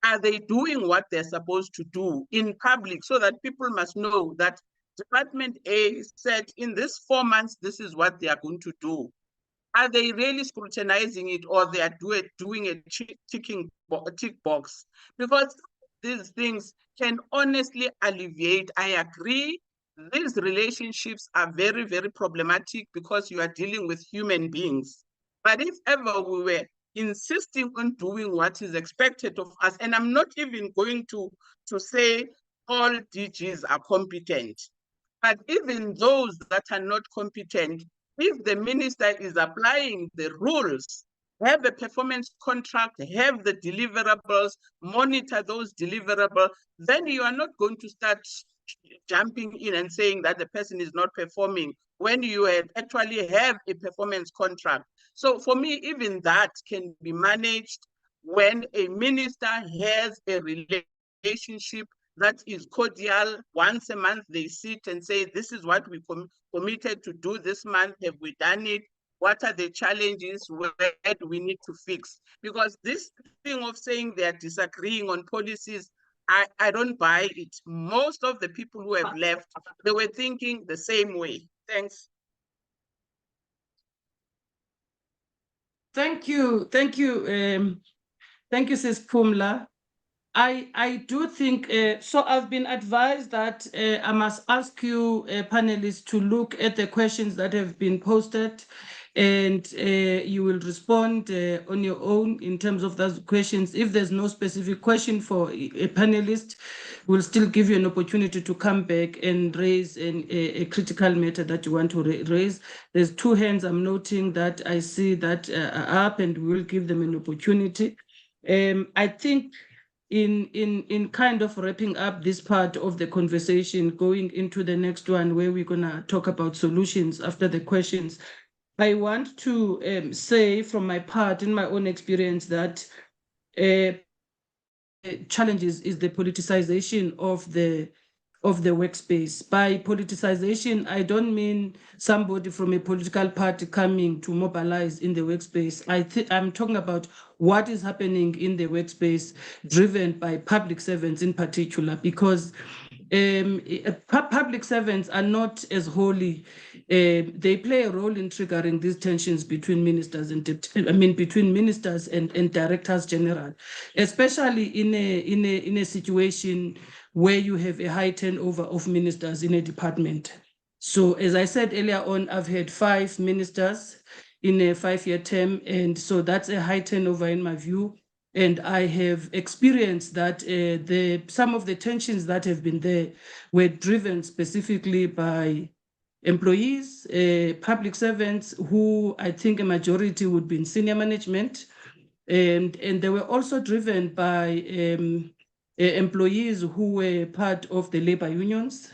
Are they doing what they're supposed to do in public so that people must know that Department A said in this 4 months, this is what they are going to do? Are they really scrutinizing it, or they are doing a tick box? Because these things can honestly alleviate. I agree, these relationships are very, very problematic because you are dealing with human beings. But if ever we were insisting on doing what is expected of us, and I'm not even going to say all DGs are competent, but even those that are not competent, if the minister is applying the rules, have a performance contract, have the deliverables, monitor those deliverables, then you are not going to start jumping in and saying that the person is not performing when you actually have a performance contract. So for me, even that can be managed when a minister has a relationship that is cordial. Once a month, they sit and say, this is what we committed to do this month. Have we done it? What are the challenges? Where do we need to fix? Because this thing of saying they are disagreeing on policies, I don't buy it. Most of the people who have left, they were thinking the same way. Thanks. Thank you. Thank you. Thank you, Sis Pumla. I do think, so I've been advised that I must ask you, panelists, to look at the questions that have been posted and you will respond on your own in terms of those questions. If there's no specific question for a panelist, we'll still give you an opportunity to come back and raise a critical matter that you want to raise. There's 2 hands I'm noting that I see that are up, and we'll give them an opportunity. I think in kind of wrapping up this part of the conversation, going into the next one where we're gonna talk about solutions after the questions, I want to say from my part, in my own experience, that challenges is the politicization of the workspace. By politicization, I don't mean somebody from a political party coming to mobilize in the workspace. I'm talking about what is happening in the workspace, driven by public servants in particular, because public servants are not as holy. They play a role in triggering these tensions between ministers and between ministers and directors general, especially in a situation where you have a high turnover of ministers in a department. So as I said earlier on, I've had 5 ministers in a 5-year term, and so that's a high turnover in my view. And I have experienced that some of the tensions that have been there were driven specifically by employees, public servants, who I think a majority would be in senior management. And they were also driven by employees who were part of the labor unions,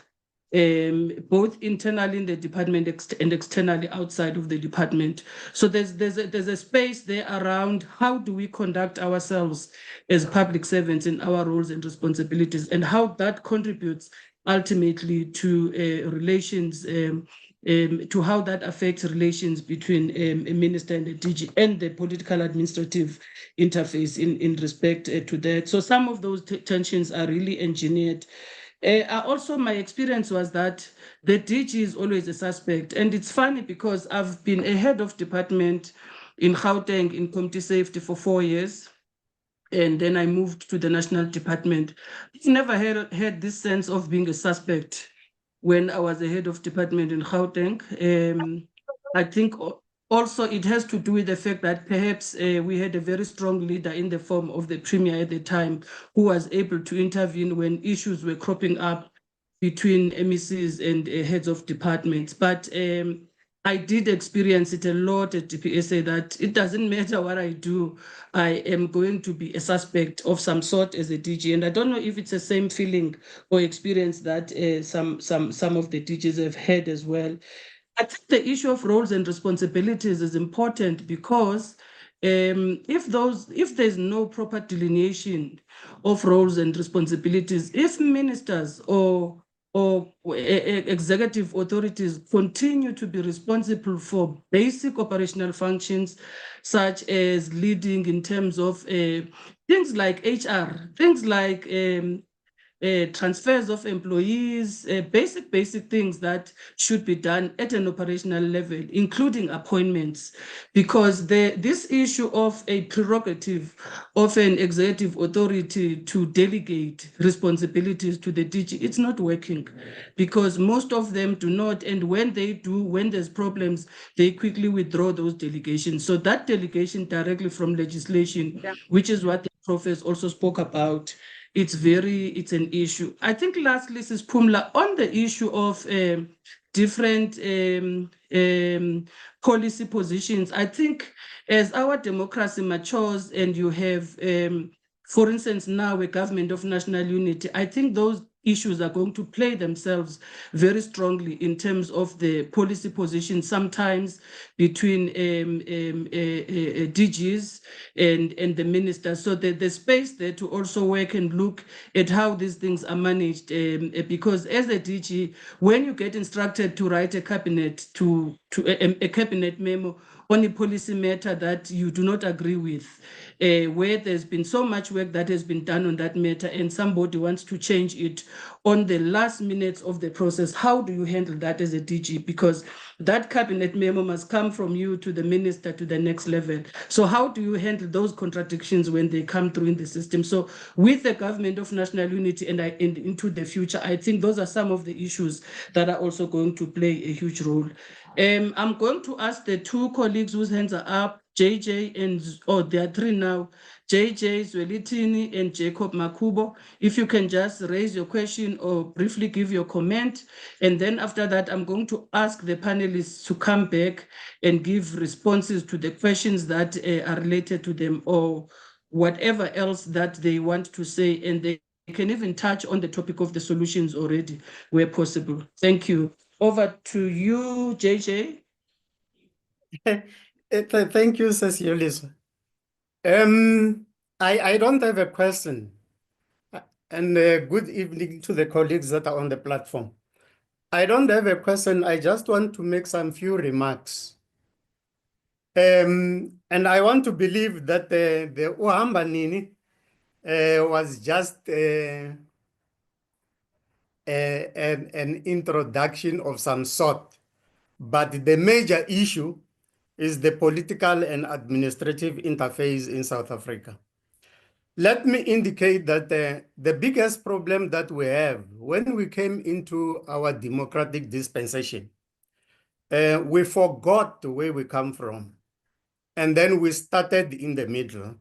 both internally in the department and externally outside of the department. So there's a space there around how do we conduct ourselves as public servants in our roles and responsibilities, and how that contributes ultimately to relations, to how that affects relations between a minister and a DG and the political administrative interface in respect to that. So some of those tensions are really engineered. Also, my experience was that the DG is always a suspect. And it's funny because I've been a head of department in Gauteng in community safety for 4 years. And then I moved to the national department. I've never had this sense of being a suspect when I was a head of department in Gauteng. I think also it has to do with the fact that perhaps we had a very strong leader in the form of the premier at the time, who was able to intervene when issues were cropping up between MECs and heads of departments. But I did experience it a lot at DPSA, that it doesn't matter what I do, I am going to be a suspect of some sort as a DG. And I don't know if it's the same feeling or experience that some of the DGs have had as well. I think the issue of roles and responsibilities is important because if there's no proper delineation of roles and responsibilities, if ministers or executive authorities continue to be responsible for basic operational functions, such as leading in terms of things like HR, things like transfers of employees, basic things that should be done at an operational level, including appointments, because this issue of a prerogative of an executive authority to delegate responsibilities to the DG, it's not working, because most of them do not, and when they do, when there's problems, they quickly withdraw those delegations. So that delegation directly from legislation, which is what the professor also spoke about, it's an issue. I think lastly, Ms. Pumla, on the issue of different policy positions, I think as our democracy matures and you have, for instance, now a government of national unity, I think those issues are going to play themselves very strongly in terms of the policy position, sometimes between DGs and the ministers. So the space there to also work and look at how these things are managed, because as a DG, when you get instructed to write a cabinet a cabinet memo on a policy matter that you do not agree with, where there's been so much work that has been done on that matter and somebody wants to change it on the last minutes of the process, how do you handle that as a DG? Because that cabinet memo must come from you to the minister to the next level. So how do you handle those contradictions when they come through in the system? So with the government of national unity and into the future, I think those are some of the issues that are also going to play a huge role. I'm going to ask the two colleagues whose hands are up, JJ and, there are three now, JJ Zwelithini and Jacob Makubo. If you can just raise your question or briefly give your comment. And then after that, I'm going to ask the panelists to come back and give responses to the questions that are related to them or whatever else that they want to say. And they can even touch on the topic of the solutions already where possible. Thank you. Over to you, JJ. Thank you, Cecilis. I don't have a question. And good evening to the colleagues that are on the platform. I don't have a question. I just want to make some few remarks. And I want to believe that the Uhamba Nini was just an introduction of some sort. But the major issue is the political and administrative interface in South Africa. Let me indicate that the biggest problem that we have when we came into our democratic dispensation, we forgot where we come from. And then we started in the middle.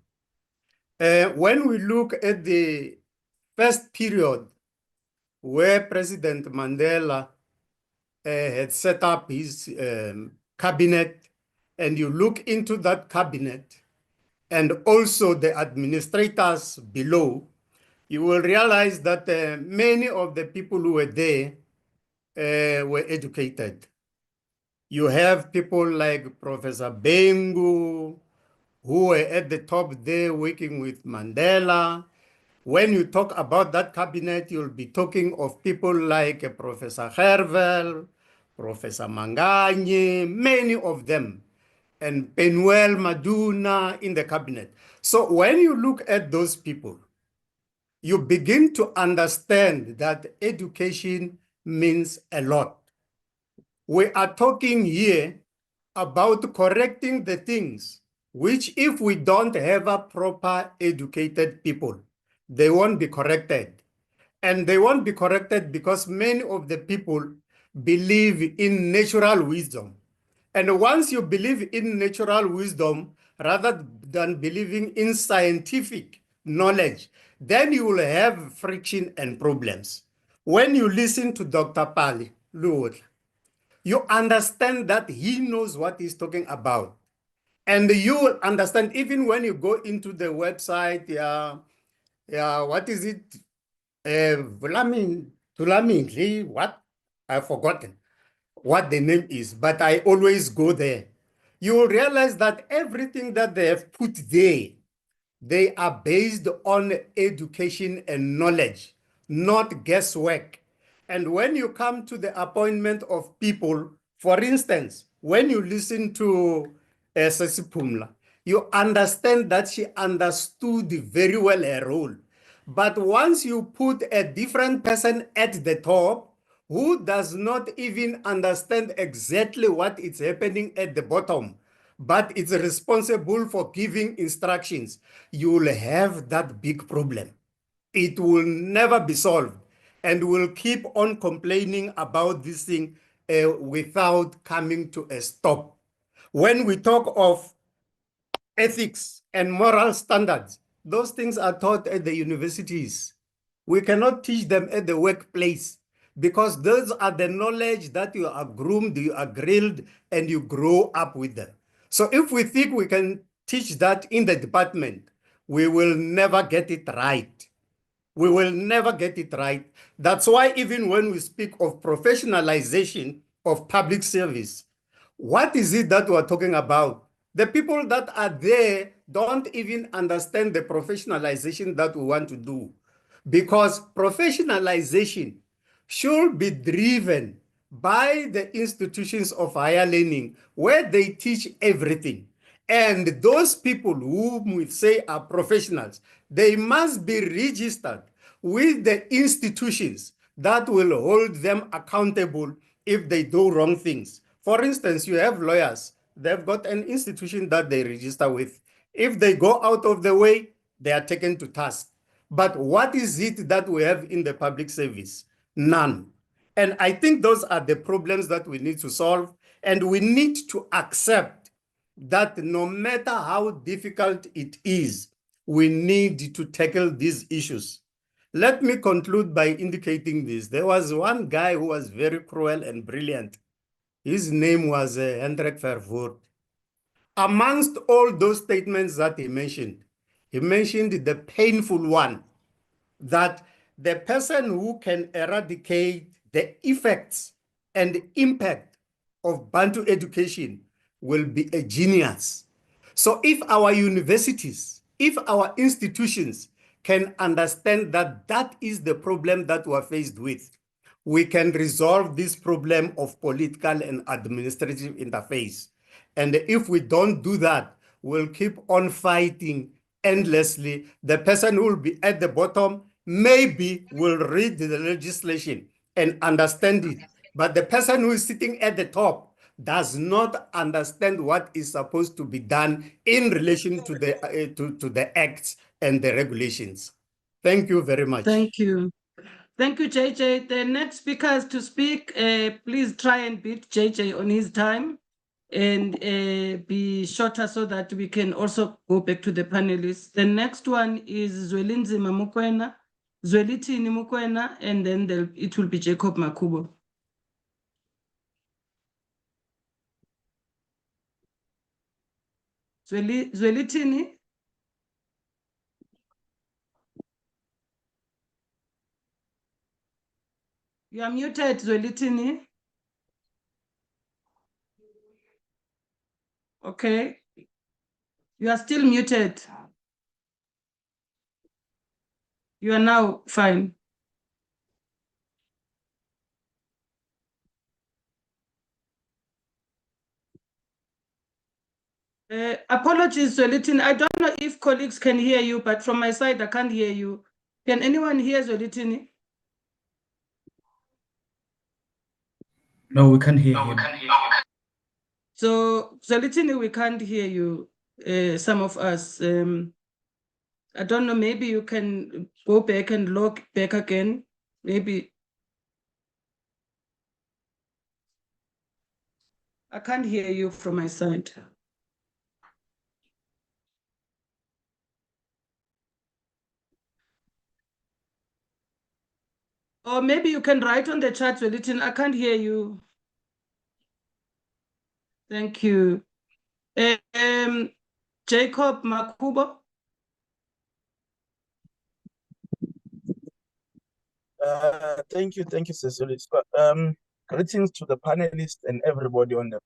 When we look at the first period where President Mandela had set up his cabinet, and you look into that cabinet and also the administrators below, you will realize that many of the people who were there were educated. You have people like Professor Bengu, who were at the top there working with Mandela. When you talk about that cabinet, you'll be talking of people like Professor Hervel, Professor Manganye, many of them, and Penuel Maduna in the cabinet. So when you look at those people, you begin to understand that education means a lot. We are talking here about correcting the things which, if we don't have a proper educated people, they won't be corrected. And they won't be corrected because many of the people believe in natural wisdom. And once you believe in natural wisdom, rather than believing in scientific knowledge, then you will have friction and problems. When you listen to Dr. Pali Lord, you understand that he knows what he's talking about. And you will understand even when you go into the website, what is it? Tulamingli, what? I've forgotten what the name is, but I always go there. You will realize that everything that they have put there, they are based on education and knowledge, not guesswork. And when you come to the appointment of people, for instance, when you listen to Sesipumla, you understand that she understood very well her role. But once you put a different person at the top, who does not even understand exactly what is happening at the bottom, but it's responsible for giving instructions, you will have that big problem. It will never be solved, and we'll keep on complaining about this thing without coming to a stop. When we talk of ethics and moral standards, those things are taught at the universities. We cannot teach them at the workplace because those are the knowledge that you are groomed, you are grilled, and you grow up with them. So if we think we can teach that in the department, we will never get it right. We will never get it right. That's why even when we speak of professionalization of public service, what is it that we're talking about? The people that are there don't even understand the professionalization that we want to do, because professionalization should be driven by the institutions of higher learning where they teach everything. And those people whom we say are professionals, they must be registered with the institutions that will hold them accountable if they do wrong things. For instance, you have lawyers, they've got an institution that they register with. If they go out of the way, they are taken to task. But what is it that we have in the public service? None. And I think those are the problems that we need to solve. And we need to accept that no matter how difficult it is, we need to tackle these issues. Let me conclude by indicating this. There was one guy who was very cruel and brilliant. His name was Hendrik Verwoerd. Amongst all those statements that he mentioned the painful one, that the person who can eradicate the effects and impact of Bantu education will be a genius. So if our universities, if our institutions can understand that that is the problem that we're faced with, we can resolve this problem of political and administrative interface. And if we don't do that, we'll keep on fighting endlessly. The person who will be at the bottom maybe will read the legislation and understand it. But the person who is sitting at the top does not understand what is supposed to be done in relation to the acts and the regulations. Thank you very much. Thank you. Thank you, JJ. The next speakers to speak, please try and beat JJ on his time and be shorter so that we can also go back to the panelists. The next one is Zwelinzima Mukwena, Zwelithini Mukwena, and then it will be Jacob Makubo. Zwelithini? You are muted, Zwelithini. Okay. You are still muted. You are now fine. Apologies, Zwelithini. I don't know if colleagues can hear you, but from my side, I can't hear you. Can anyone hear Zwelithini? No, we can't hear him. So, Zwelithini, we can't hear you, some of us. I don't know, maybe you can go back and log back again. Maybe. I can't hear you from my side. Or maybe you can write on the chat, Zwelithini. I can't hear you. Thank you. Jacob Makubo. Thank you, Cecily. Greetings to the panelists and everybody on the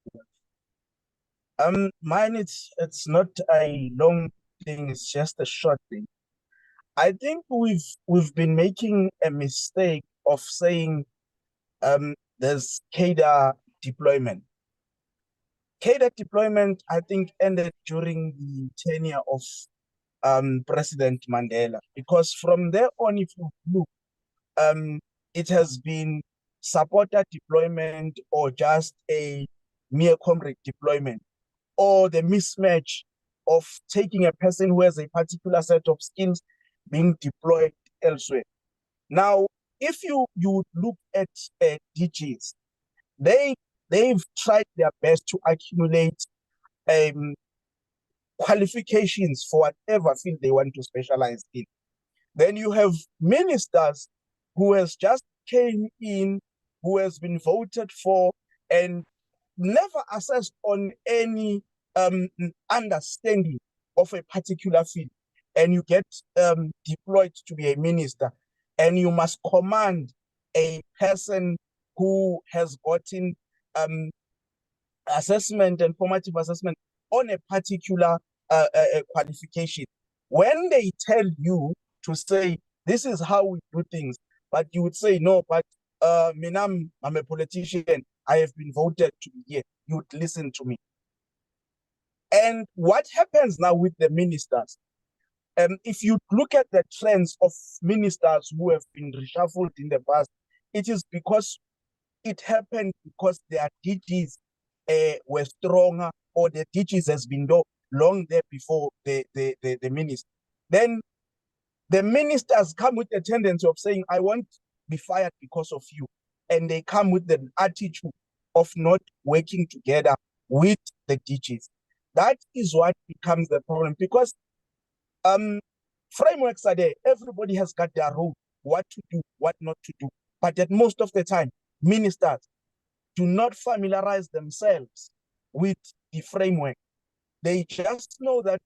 board. Mine it's not a long thing, it's just a short thing. I think we've been making a mistake of saying there's cadre deployment. Cadre deployment, I think, ended during the tenure of President Mandela, because from there on, if you look, it has been supporter deployment or just a mere comrade deployment, or the mismatch of taking a person who has a particular set of skills being deployed elsewhere. Now, if you look at DGs, they've tried their best to accumulate qualifications for whatever field they want to specialize in. Then you have ministers who has just came in, who has been voted for and never assessed on any understanding of a particular field. And you get deployed to be a minister, and you must command a person who has gotten assessment and formative assessment on a particular qualification. When they tell you to say, this is how we do things, but you would say, no, but I'm a politician, I have been voted to be here, you would listen to me. And what happens now with the ministers? If you look at the trends of ministers who have been reshuffled in the past, it is because it happened because their DGs were stronger, or the DGs has been long there before the minister. Then the ministers come with a tendency of saying, I want to be fired because of you. And they come with the attitude of not working together with the DGs. That is what becomes the problem, because frameworks are there. Everybody has got their role, what to do, what not to do. But at most of the time, ministers do not familiarize themselves with the framework. They just know that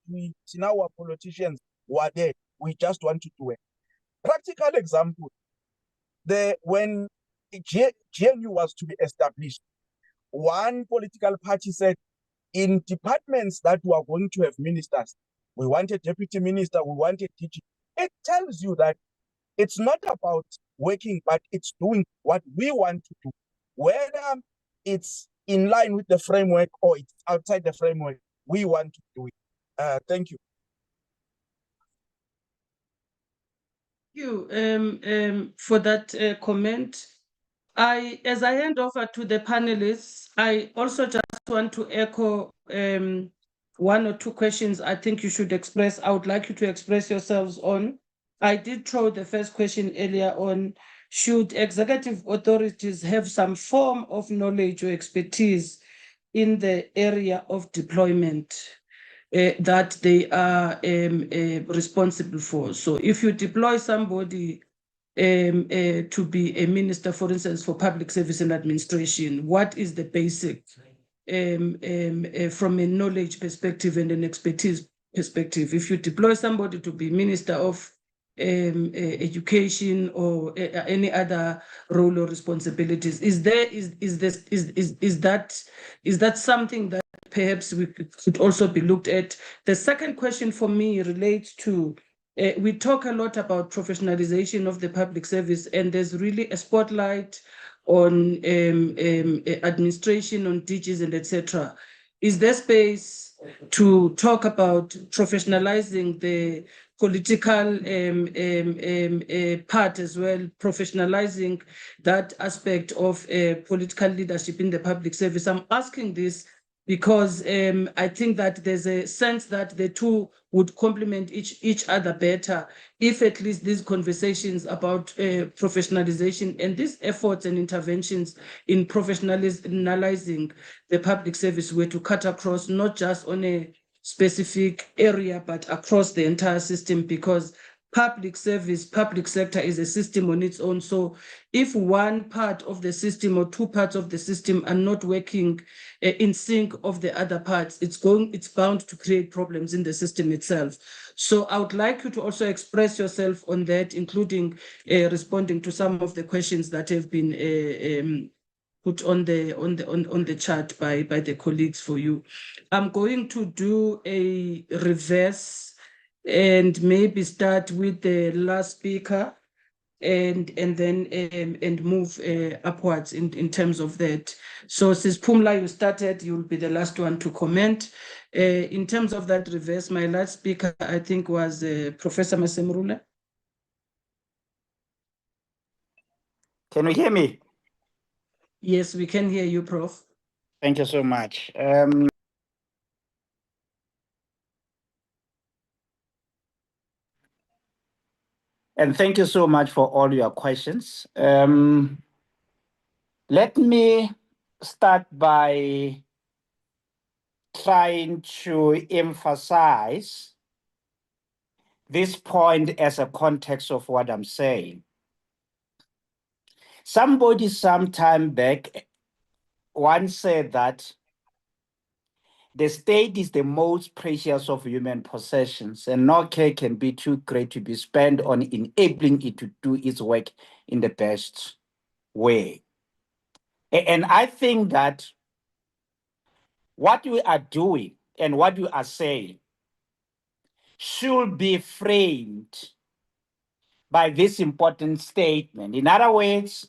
our politicians were there. We just want to do it. Practical example, when GNU was to be established, one political party said, in departments that we are going to have ministers, we want a deputy minister, we want a DG. It tells you that it's not about working, but it's doing what we want to do. Whether it's in line with the framework or it's outside the framework, we want to do it. Thank you. Thank you for that comment. As I hand over to the panelists, I also just want to echo one or two questions I think you should express. I would like you to express yourselves on. I did throw the first question earlier on. Should executive authorities have some form of knowledge or expertise in the area of deployment that they are responsible for? So if you deploy somebody to be a minister, for instance, for public service and administration, what is the basic from a knowledge perspective and an expertise perspective? If you deploy somebody to be minister of education or any other role or responsibilities, is that something that perhaps we could also be looked at? The second question for me relates to we talk a lot about professionalization of the public service, and there's really a spotlight on administration, on DGs and etc. Is there space to talk about professionalizing the political part as well, professionalizing that aspect of political leadership in the public service? I'm asking this because I think that there's a sense that the two would complement each other better if at least these conversations about professionalization and these efforts and interventions in professionalizing the public service were to cut across not just on a specific area, but across the entire system, because public service, public sector is a system on its own. So if one part of the system or two parts of the system are not working in sync of the other parts, it's bound to create problems in the system itself. So I would like you to also express yourself on that, including responding to some of the questions that have been put on the chat by the colleagues for you. I'm going to do a reverse and maybe start with the last speaker and then and move upwards in terms of that. So since Pumla, you started, you'll be the last one to comment. In terms of that reverse, my last speaker, I think, was Professor Masemrula. Can you hear me? Yes, we can hear you, Prof. Thank you so much. And thank you so much for all your questions. Let me start by trying to emphasize this point as a context of what I'm saying. Somebody some time back once said that the state is the most precious of human possessions, and no care can be too great to be spent on enabling it to do its work in the best way. And I think that what we are doing and what we are saying should be framed by this important statement. In other words,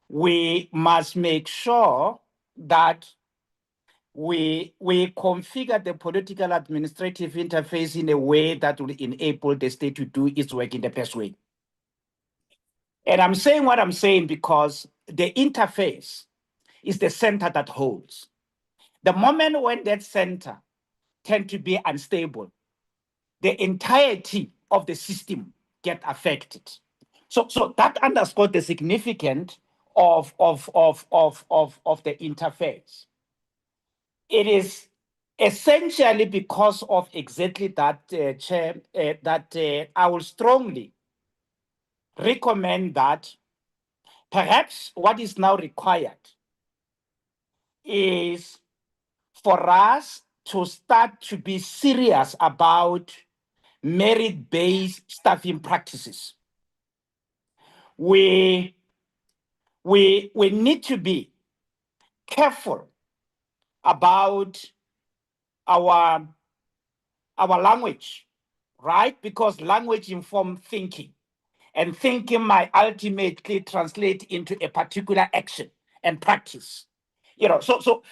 we must make sure that we configure the political administrative interface in a way that will enable the state to do its work in the best way. And I'm saying what I'm saying because the interface is the center that holds. The moment when that center tends to be unstable, the entirety of the system get affected. So that underscores the significance of the interface. It is essentially because of exactly that, Chair, that I will strongly recommend that perhaps what is now required is for us to start to be serious about merit-based staffing practices. We need to be careful about our language, right? Because language informs thinking, and thinking might ultimately translate into a particular action and practice. So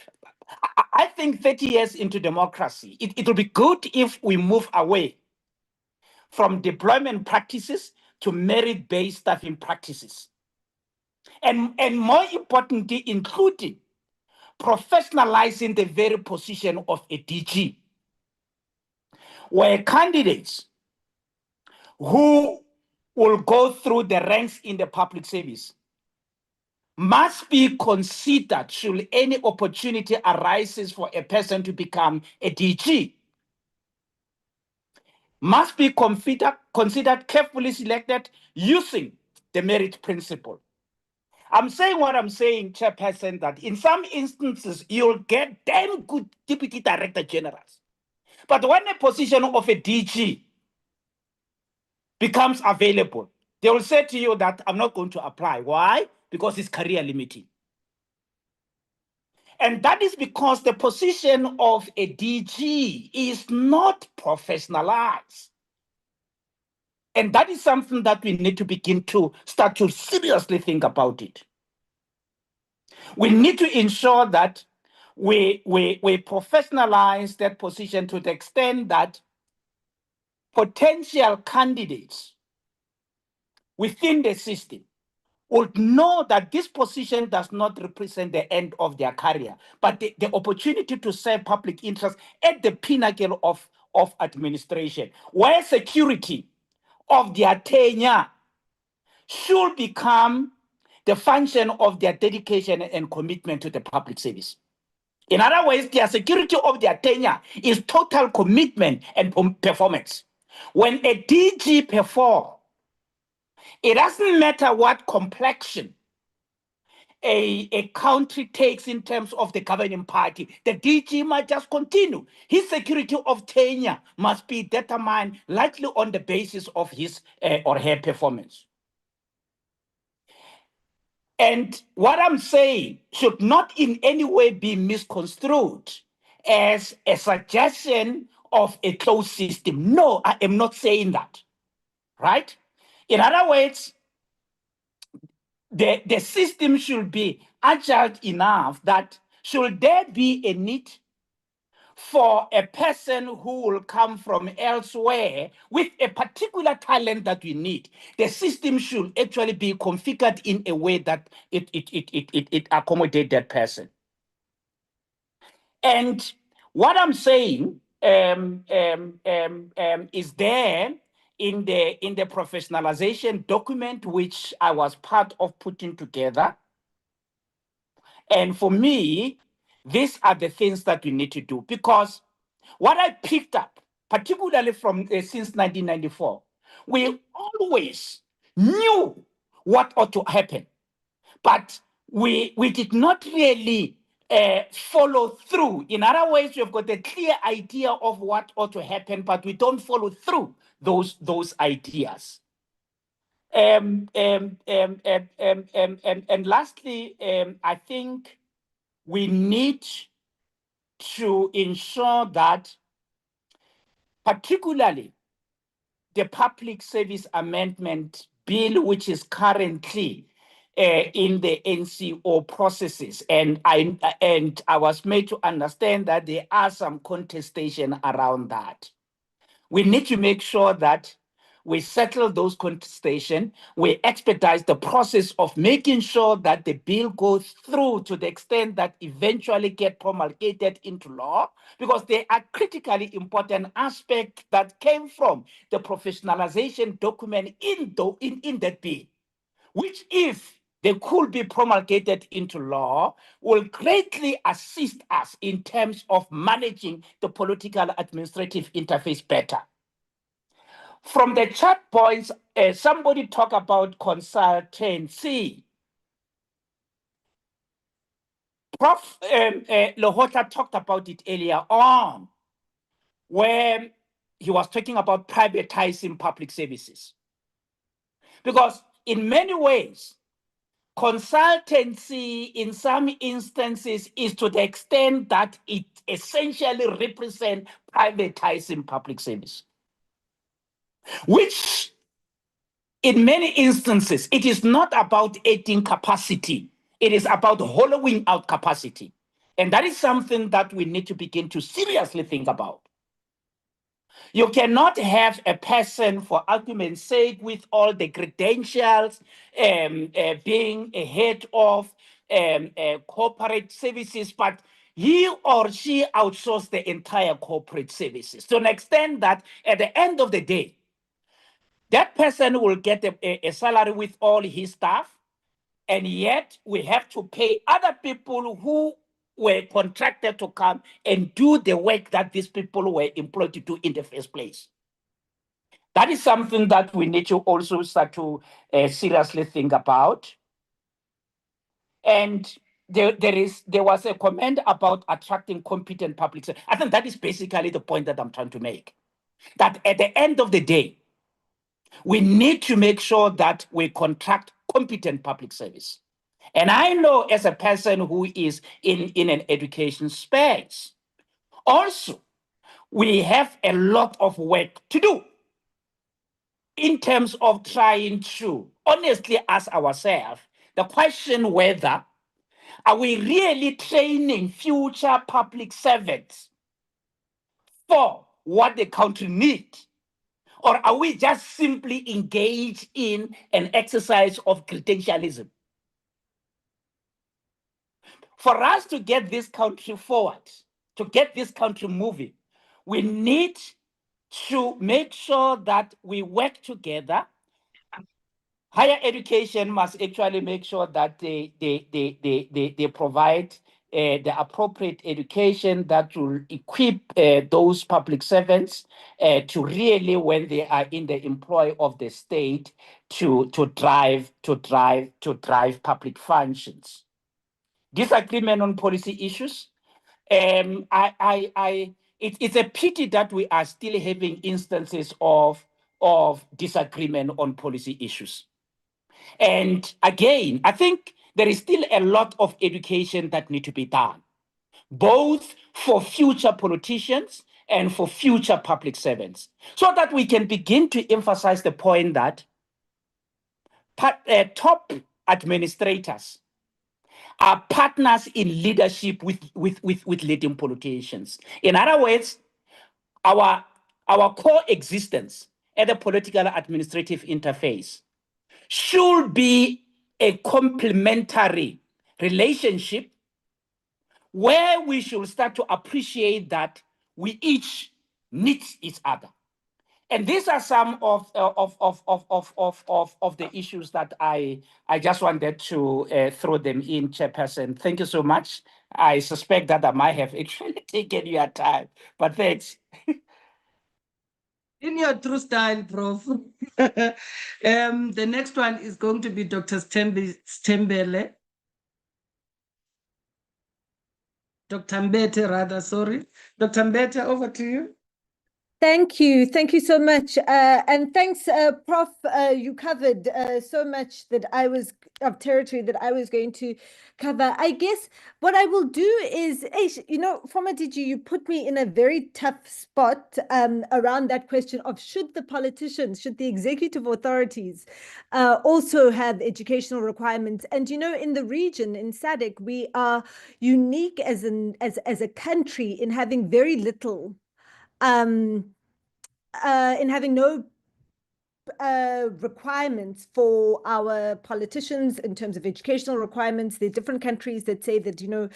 I think 30 years into democracy, it will be good if we move away from deployment practices to merit-based staffing practices. And more importantly, including professionalizing the very position of a DG, where candidates who will go through the ranks in the public service must be considered should any opportunity arises for a person to become a DG, must be considered carefully selected using the merit principle. I'm saying what I'm saying, Chairperson, that in some instances, you'll get damn good deputy director generals. But when a position of a DG becomes available, they will say to you that I'm not going to apply. Why? Because it's career limiting. And that is because the position of a DG is not professionalized. And that is something that we need to begin to start to seriously think about it. We need to ensure that we professionalize that position to the extent that potential candidates within the system would know that this position does not represent the end of their career, but the opportunity to serve public interest at the pinnacle of administration, where security of their tenure should become the function of their dedication and commitment to the public service. In other words, their security of their tenure is total commitment and performance. When a DG performs, it doesn't matter what complexion a country takes in terms of the governing party. The DG might just continue. His security of tenure must be determined largely on the basis of his or her performance. And what I'm saying should not in any way be misconstrued as a suggestion of a closed system. No, I am not saying that, right? In other words, the system should be agile enough that should there be a need for a person who will come from elsewhere with a particular talent that we need, the system should actually be configured in a way that it accommodates that person. And what I'm saying is there in the professionalization document, which I was part of putting together. And for me, these are the things that we need to do, because what I picked up, particularly from since 1994, we always knew what ought to happen, but we did not really follow through. In other words, we've got a clear idea of what ought to happen, but we don't follow through those ideas. And lastly, I think we need to ensure that particularly the Public Service Amendment Bill, which is currently in the NCO processes, and I was made to understand that there are some contestation around that. We need to make sure that we settle those contestations. We expedite the process of making sure that the bill goes through to the extent that eventually get promulgated into law, because they are critically important aspects that came from the professionalization document in that bill, which, if they could be promulgated into law, will greatly assist us in terms of managing the political administrative interface better. From the chat points, somebody talk about consultancy. Prof. Lohota talked about it earlier on, where he was talking about privatizing public services. Because in many ways, consultancy in some instances is to the extent that it essentially represents privatizing public service, which in many instances, it is not about adding capacity. It is about hollowing out capacity. And that is something that we need to begin to seriously think about. You cannot have a person, for argument's sake, with all the credentials, being a head of corporate services, but he or she outsources the entire corporate services to an extent that at the end of the day, that person will get a salary with all his staff, and yet we have to pay other people who were contracted to come and do the work that these people were employed to do in the first place. That is something that we need to also start to seriously think about. And there was a comment about attracting competent public sector. I think that is basically the point that I'm trying to make. That at the end of the day, we need to make sure that we contract competent public service. And I know, as a person who is in an education space, also, we have a lot of work to do in terms of trying to honestly ask ourselves the question whether are we really training future public servants for what the country needs? Or are we just simply engaged in an exercise of credentialism? For us to get this country forward, to get this country moving, we need to make sure that we work together. Higher education must actually make sure that they provide the appropriate education that will equip those public servants to really, when they are in the employ of the state, to drive public functions. Disagreement on policy issues. It's a pity that we are still having instances of disagreement on policy issues. And again, I think there is still a lot of education that needs to be done, both for future politicians and for future public servants, so that we can begin to emphasize the point that top administrators are partners in leadership with leading politicians. In other words, our coexistence at the political administrative interface should be a complementary relationship where we should start to appreciate that we each need each other. And these are some of the issues that I just wanted to throw them in, Chairperson. Thank you so much. I suspect that I might have actually taken your time, but thanks. In your true style, Prof. The next one is going to be Dr. Stembele. Dr. Mbete, rather, sorry. Dr. Mbete, over to you. Thank you so much, and thanks, Prof. You covered so much that I was of territory that I was going to cover. I guess what I will do is, you know, from a DG, you put me in a very tough spot around that question of should the politicians, should the executive authorities also have educational requirements? And you know, in the region, in SADC, we are unique as a country in having very little. In having no requirements for our politicians in terms of educational requirements. There are different countries that say that, you know,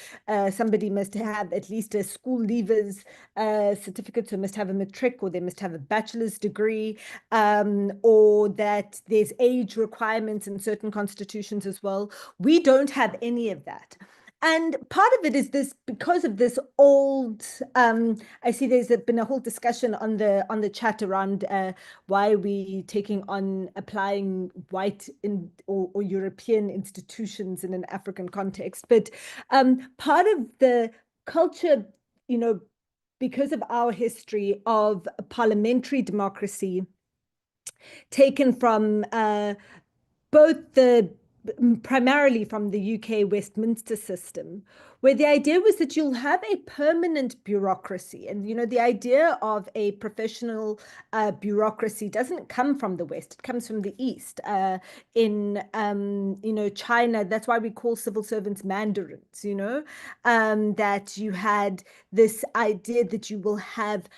somebody must have at least a school leavers certificate, so must have a matric, or they must have a bachelor's degree, or that there's age requirements in certain constitutions as well. We don't have any of that. And part of it is this, because of this old, I see there's been a whole discussion on the chat around why we taking on applying white or European institutions in an African context. But part of the culture, you know, because of our history of parliamentary democracy, taken from both primarily from the UK Westminster system, where the idea was that you'll have a permanent bureaucracy. And, you know, the idea of a professional bureaucracy doesn't come from the West, it comes from the East. In, you know, China, that's why we call civil servants mandarins, you know, that you had this idea that you will have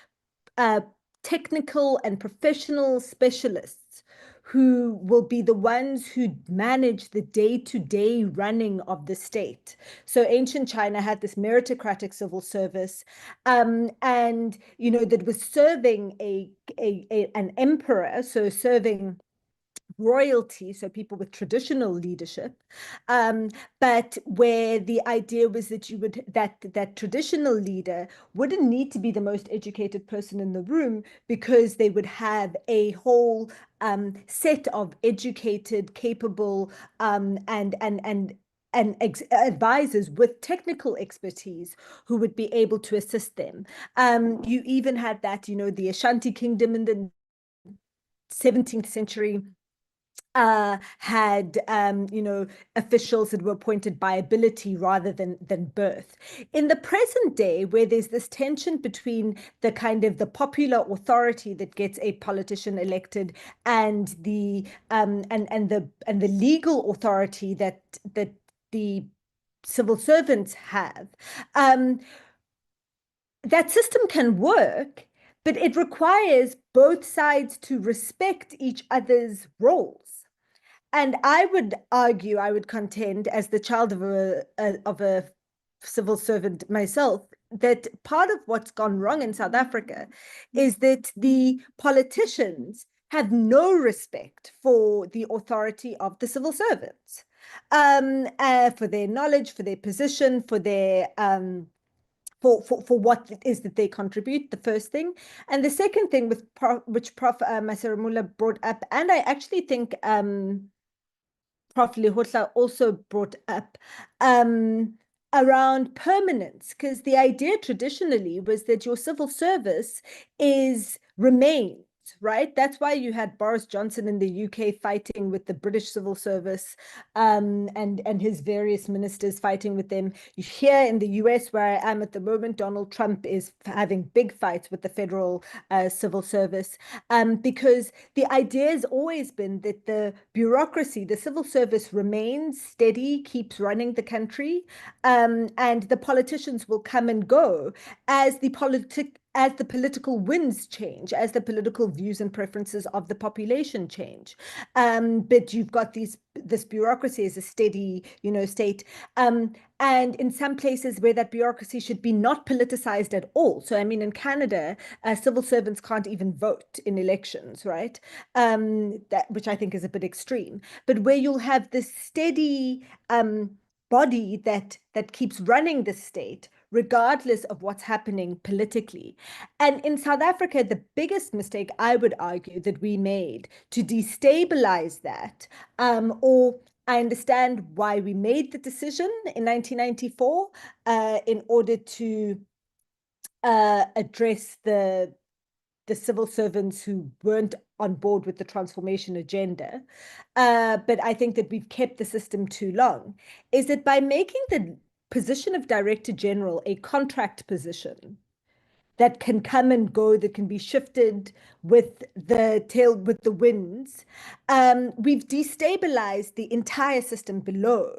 technical and professional specialists who will be the ones who manage the day-to-day running of the state. So ancient China had this meritocratic civil service, and you know, that was serving an emperor, so serving royalty, so people with traditional leadership, but where the idea was that you would that traditional leader wouldn't need to be the most educated person in the room, because they would have a whole set of educated, capable, and advisors with technical expertise who would be able to assist them. You even had that, you know, the Ashanti Kingdom in the 17th century had you know, officials that were appointed by ability rather than birth. In the present day, where there's this tension between the kind of the popular authority that gets a politician elected and the legal authority that the civil servants have, that system can work, but it requires both sides to respect each other's roles. And I would argue, I would contend, as the child of a civil servant myself, that part of what's gone wrong in South Africa is that the politicians have no respect for the authority of the civil servants, for their knowledge, for their position, for their for what it is that they contribute, the first thing. And the second thing, which Prof. Maseramula brought up, and I actually think Prof. Lehotla also brought up, around permanence, because the idea traditionally was that your civil service remains, right? That's why you had Boris Johnson in the UK fighting with the British civil service, and his various ministers fighting with them. Here in the US, where I am at the moment, Donald Trump is having big fights with the federal civil service, because the idea has always been that the bureaucracy, the civil service, remains steady, keeps running the country, and the politicians will come and go as the political winds change, as the political views and preferences of the population change. But you've got this bureaucracy as a steady, you know, state. And in some places where that bureaucracy should be not politicized at all. So, I mean, in Canada, civil servants can't even vote in elections, right? Which I think is a bit extreme. But where you'll have this steady body that keeps running the state, regardless of what's happening politically. And in South Africa, the biggest mistake, I would argue, that we made to destabilize that, or I understand why we made the decision in 1994 in order to address the the civil servants who weren't on board with the transformation agenda, but I think that we've kept the system too long, is that by making the position of Director General a contract position that can come and go, that can be shifted with the winds, we've destabilized the entire system below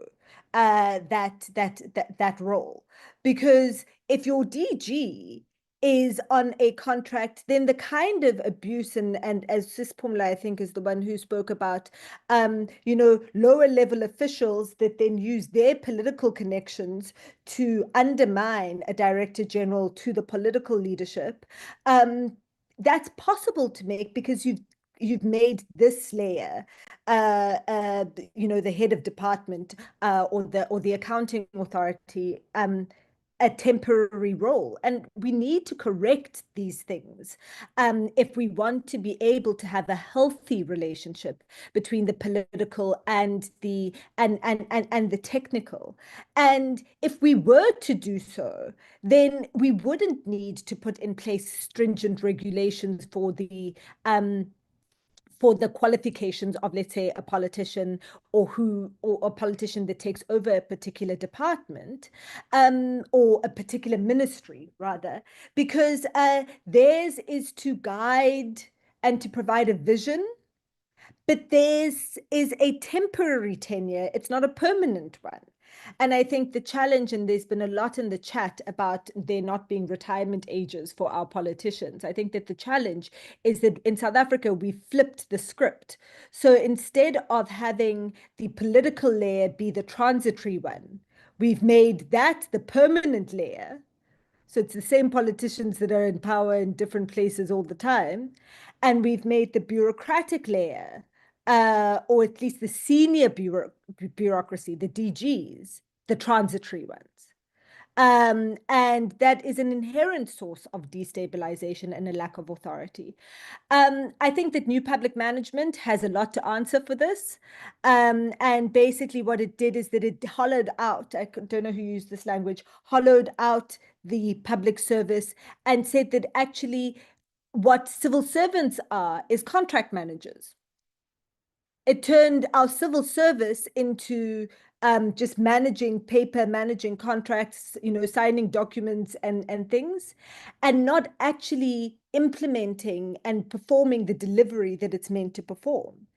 that role. Because if your DG is on a contract, then the kind of abuse and as Sis Pumla, I think, is the one who spoke about, lower level officials that then use their political connections to undermine a director general to the political leadership. That's possible to make because you've made this layer, the head of department or the accounting authority, a temporary role. And we need to correct these things if we want to be able to have a healthy relationship between the political and the technical. And if we were to do so, then we wouldn't need to put in place stringent regulations for the qualifications of, let's say, a politician or a politician that takes over a particular department, or a particular ministry, rather, because theirs is to guide and to provide a vision, but theirs is a temporary tenure. It's not a permanent one. And I think the challenge, and there's been a lot in the chat about there not being retirement ages for our politicians. I think that the challenge is that in South Africa, we flipped the script. So instead of having the political layer be the transitory one, we've made that the permanent layer. So it's the same politicians that are in power in different places all the time. And we've made the bureaucratic layer, or at least the senior bureaucracy, the DGs, the transitory ones. And that is an inherent source of destabilization and a lack of authority. I think that new public management has a lot to answer for this. And basically what it did is that it hollowed out, I don't know who used this language, hollowed out the public service and said that actually what civil servants are is contract managers. It turned our civil service into just managing paper, managing contracts, signing documents and things, and not actually implementing and performing the delivery that it's meant to perform.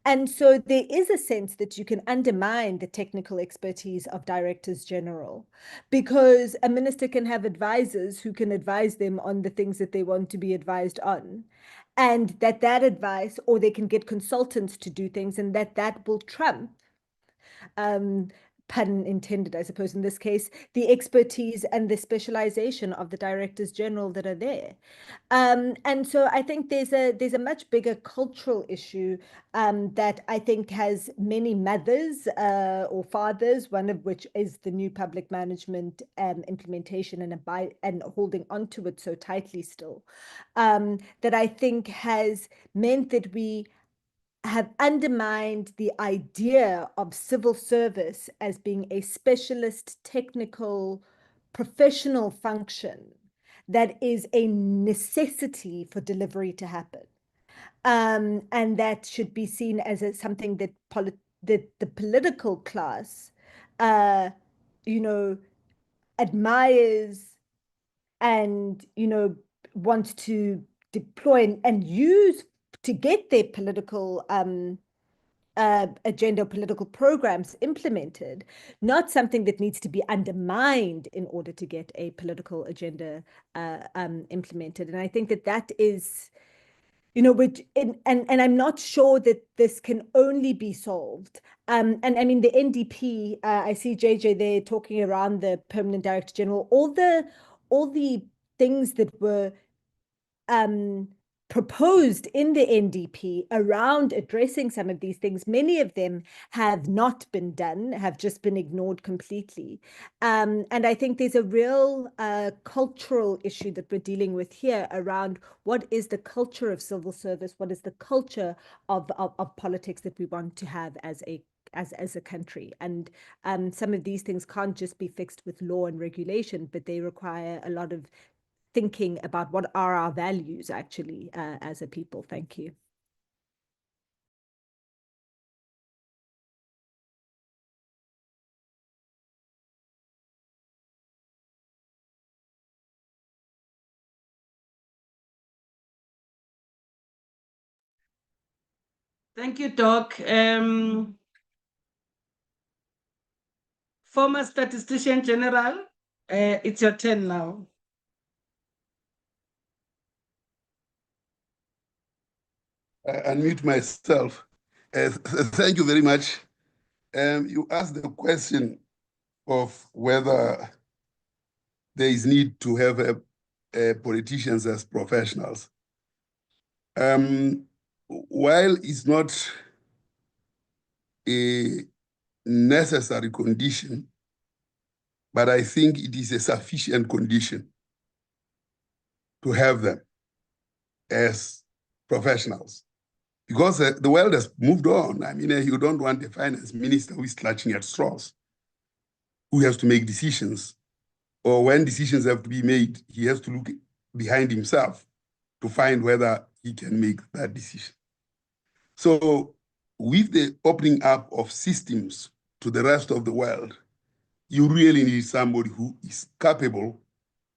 And so there is a sense that you can undermine the technical expertise of directors general, because a minister can have advisors who can advise them on the things that they want to be advised on, and that advice, or they can get consultants to do things, and that will trump, pun intended, I suppose, in this case, the expertise and the specialization of the directors general that are there. And so I think there's a much bigger cultural issue that I think has many mothers or fathers, one of which is the new public management implementation and holding onto it so tightly still, that I think has meant that we have undermined the idea of civil service as being a specialist, technical, professional function that is a necessity for delivery to happen. And that should be seen as something that the political class, admires and, wants to deploy and use to get their political agenda, political programs implemented, not something that needs to be undermined in order to get a political agenda implemented. And I think that is, which, and I'm not sure that this can only be solved. And I mean, the NDP, I see JJ there talking around the permanent director general, all the things that were proposed in the NDP around addressing some of these things, many of them have not been done, have just been ignored completely. And I think there's a real cultural issue that we're dealing with here around what is the culture of civil service, what is the culture of politics that we want to have as a country. And some of these things can't just be fixed with law and regulation, but they require a lot of thinking about what are our values actually as a people. Thank you. Thank you, Doc. Former Statistician General, it's your turn now. Unmute myself. Thank you very much. You asked the question of whether there is need to have politicians as professionals. While it's not a necessary condition, but I think it is a sufficient condition to have them as professionals. Because the world has moved on. I mean, you don't want a finance minister who is clutching at straws, who has to make decisions, or when decisions have to be made, he has to look behind himself to find whether he can make that decision. So with the opening up of systems to the rest of the world, you really need somebody who is capable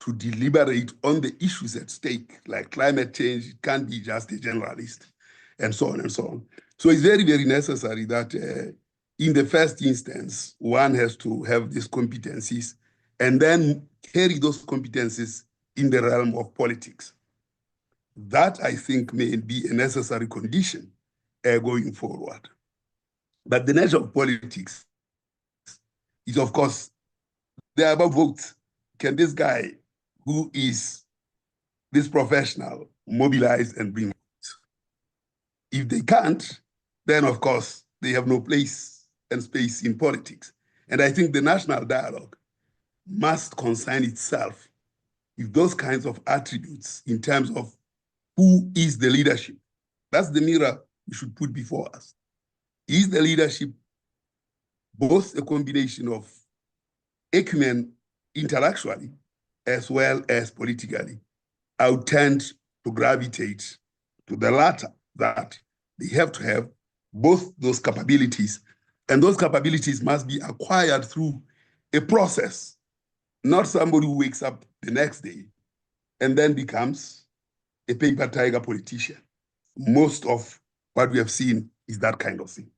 to deliberate on the issues at stake, like climate change. It can't be just a generalist, and so on and so on. So it's very, very necessary that in the first instance, one has to have these competencies and then carry those competencies in the realm of politics. That, I think, may be a necessary condition going forward. But the nature of politics is, of course, they are about votes. Can this guy who is this professional mobilize and bring votes? If they can't, then of course they have no place and space in politics. And I think the national dialogue must concern itself with those kinds of attributes in terms of who is the leadership. That's the mirror we should put before us. Is the leadership both a combination of acumen intellectually as well as politically? I would tend to gravitate to the latter, that they have to have both those capabilities, and those capabilities must be acquired through a process, not somebody who wakes up the next day and then becomes a paper tiger politician. Most of what we have seen is that kind of thing.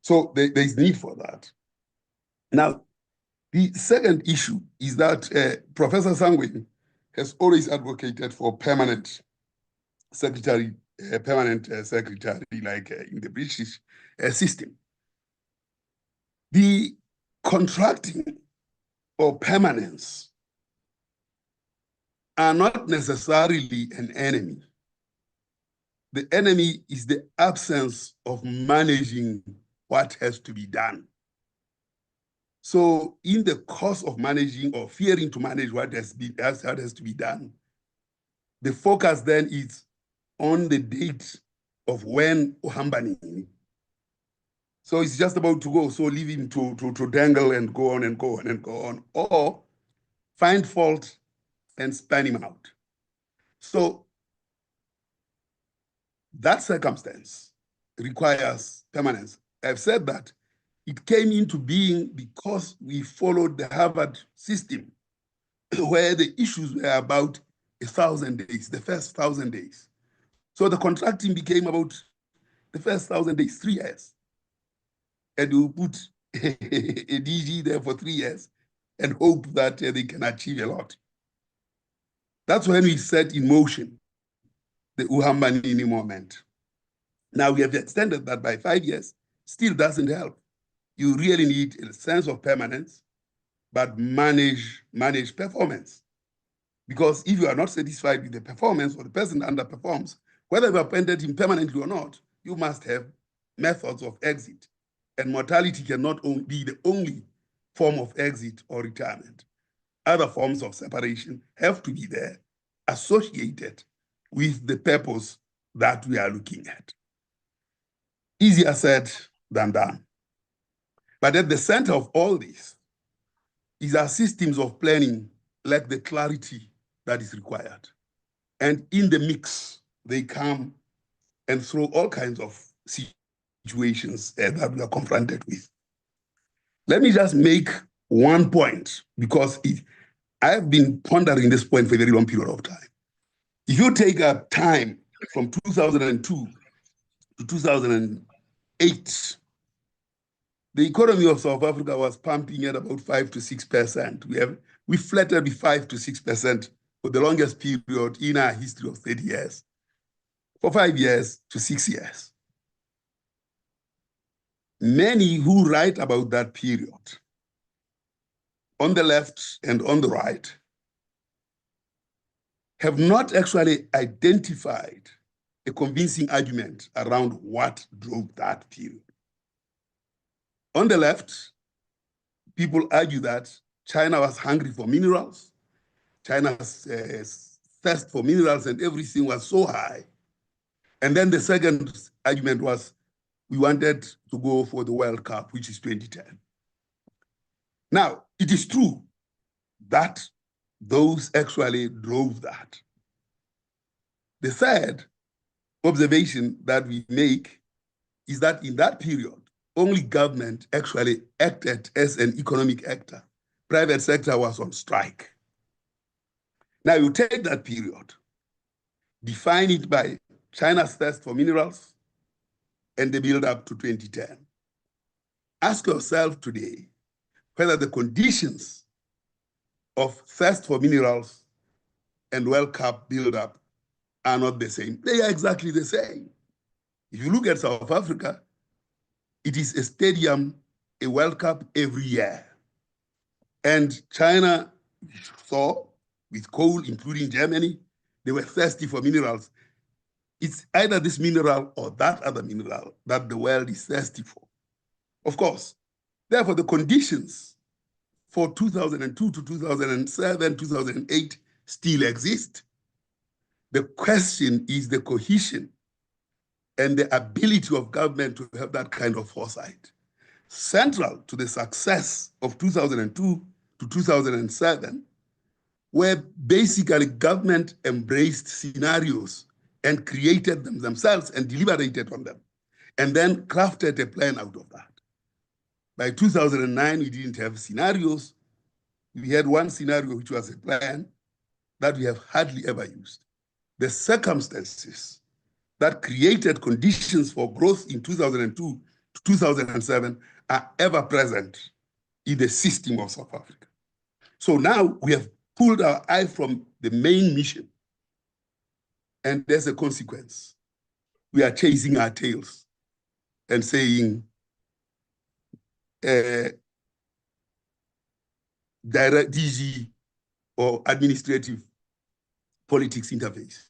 So there is need for that. Now, the second issue is that Professor Sangweni has always advocated for permanent secretary, like in the British system. The contracting or permanence are not necessarily an enemy. The enemy is the absence of managing what has to be done. So in the course of managing or fearing to manage what has to be done, the focus then is on the date of when Uhamba Nini. So it's just about to go, so leave him to dangle and go on and go on and go on, or find fault and span him out. So that circumstance requires permanence. I've said that it came into being because we followed the Harvard system, where the issues were about 1,000 days, the first 1,000 days. So the contracting became about the first 1,000 days, 3 years. And you put a DG there for 3 years and hope that they can achieve a lot. That's when we set in motion the Uhamba Nini moment. Now we have extended that by 5 years, still doesn't help. You really need a sense of permanence, but manage performance. Because if you are not satisfied with the performance or the person underperforms, whether you appointed him permanently or not, you must have methods of exit. And mortality cannot be the only form of exit or retirement. Other forms of separation have to be there, associated with the purpose that we are looking at. Easier said than done. But at the center of all this is our systems of planning, like the clarity that is required. And in the mix, they come and throw all kinds of situations that we are confronted with. Let me just make one point, because I've been pondering this point for a very long period of time. If you take a time from 2002 to 2008, the economy of South Africa was pumping at about 5 to 6%. We flattered with 5 to 6% for the longest period in our history of 30 years, for 5 years to 6 years. Many who write about that period, on the left and on the right, have not actually identified a convincing argument around what drove that period. On the left, people argue that China was hungry for minerals. China's thirst for minerals and everything was so high. And then the second argument was we wanted to go for the World Cup, which is 2010. Now, it is true that those actually drove that. The third observation that we make is that in that period, only government actually acted as an economic actor. Private sector was on strike. Now you take that period, define it by China's thirst for minerals and the build up to 2010. Ask yourself today whether the conditions of thirst for minerals and World Cup build up are not the same. They are exactly the same. If you look at South Africa, it is a stadium, a World Cup every year. And China saw with coal, including Germany, they were thirsty for minerals. It's either this mineral or that other mineral that the world is thirsty for. Of course, therefore the conditions for 2002 to 2007, 2008 still exist. The question is the cohesion and the ability of government to have that kind of foresight. Central to the success of 2002 to 2007 were basically government embraced scenarios and created them themselves and deliberated on them, and then crafted a plan out of that. By 2009, we didn't have scenarios. We had one scenario, which was a plan that we have hardly ever used. The circumstances that created conditions for growth in 2002 to 2007 are ever present in the system of South Africa. So now we have pulled our eye from the main mission, and there's a consequence. We are chasing our tails and saying, direct DG or administrative politics interface.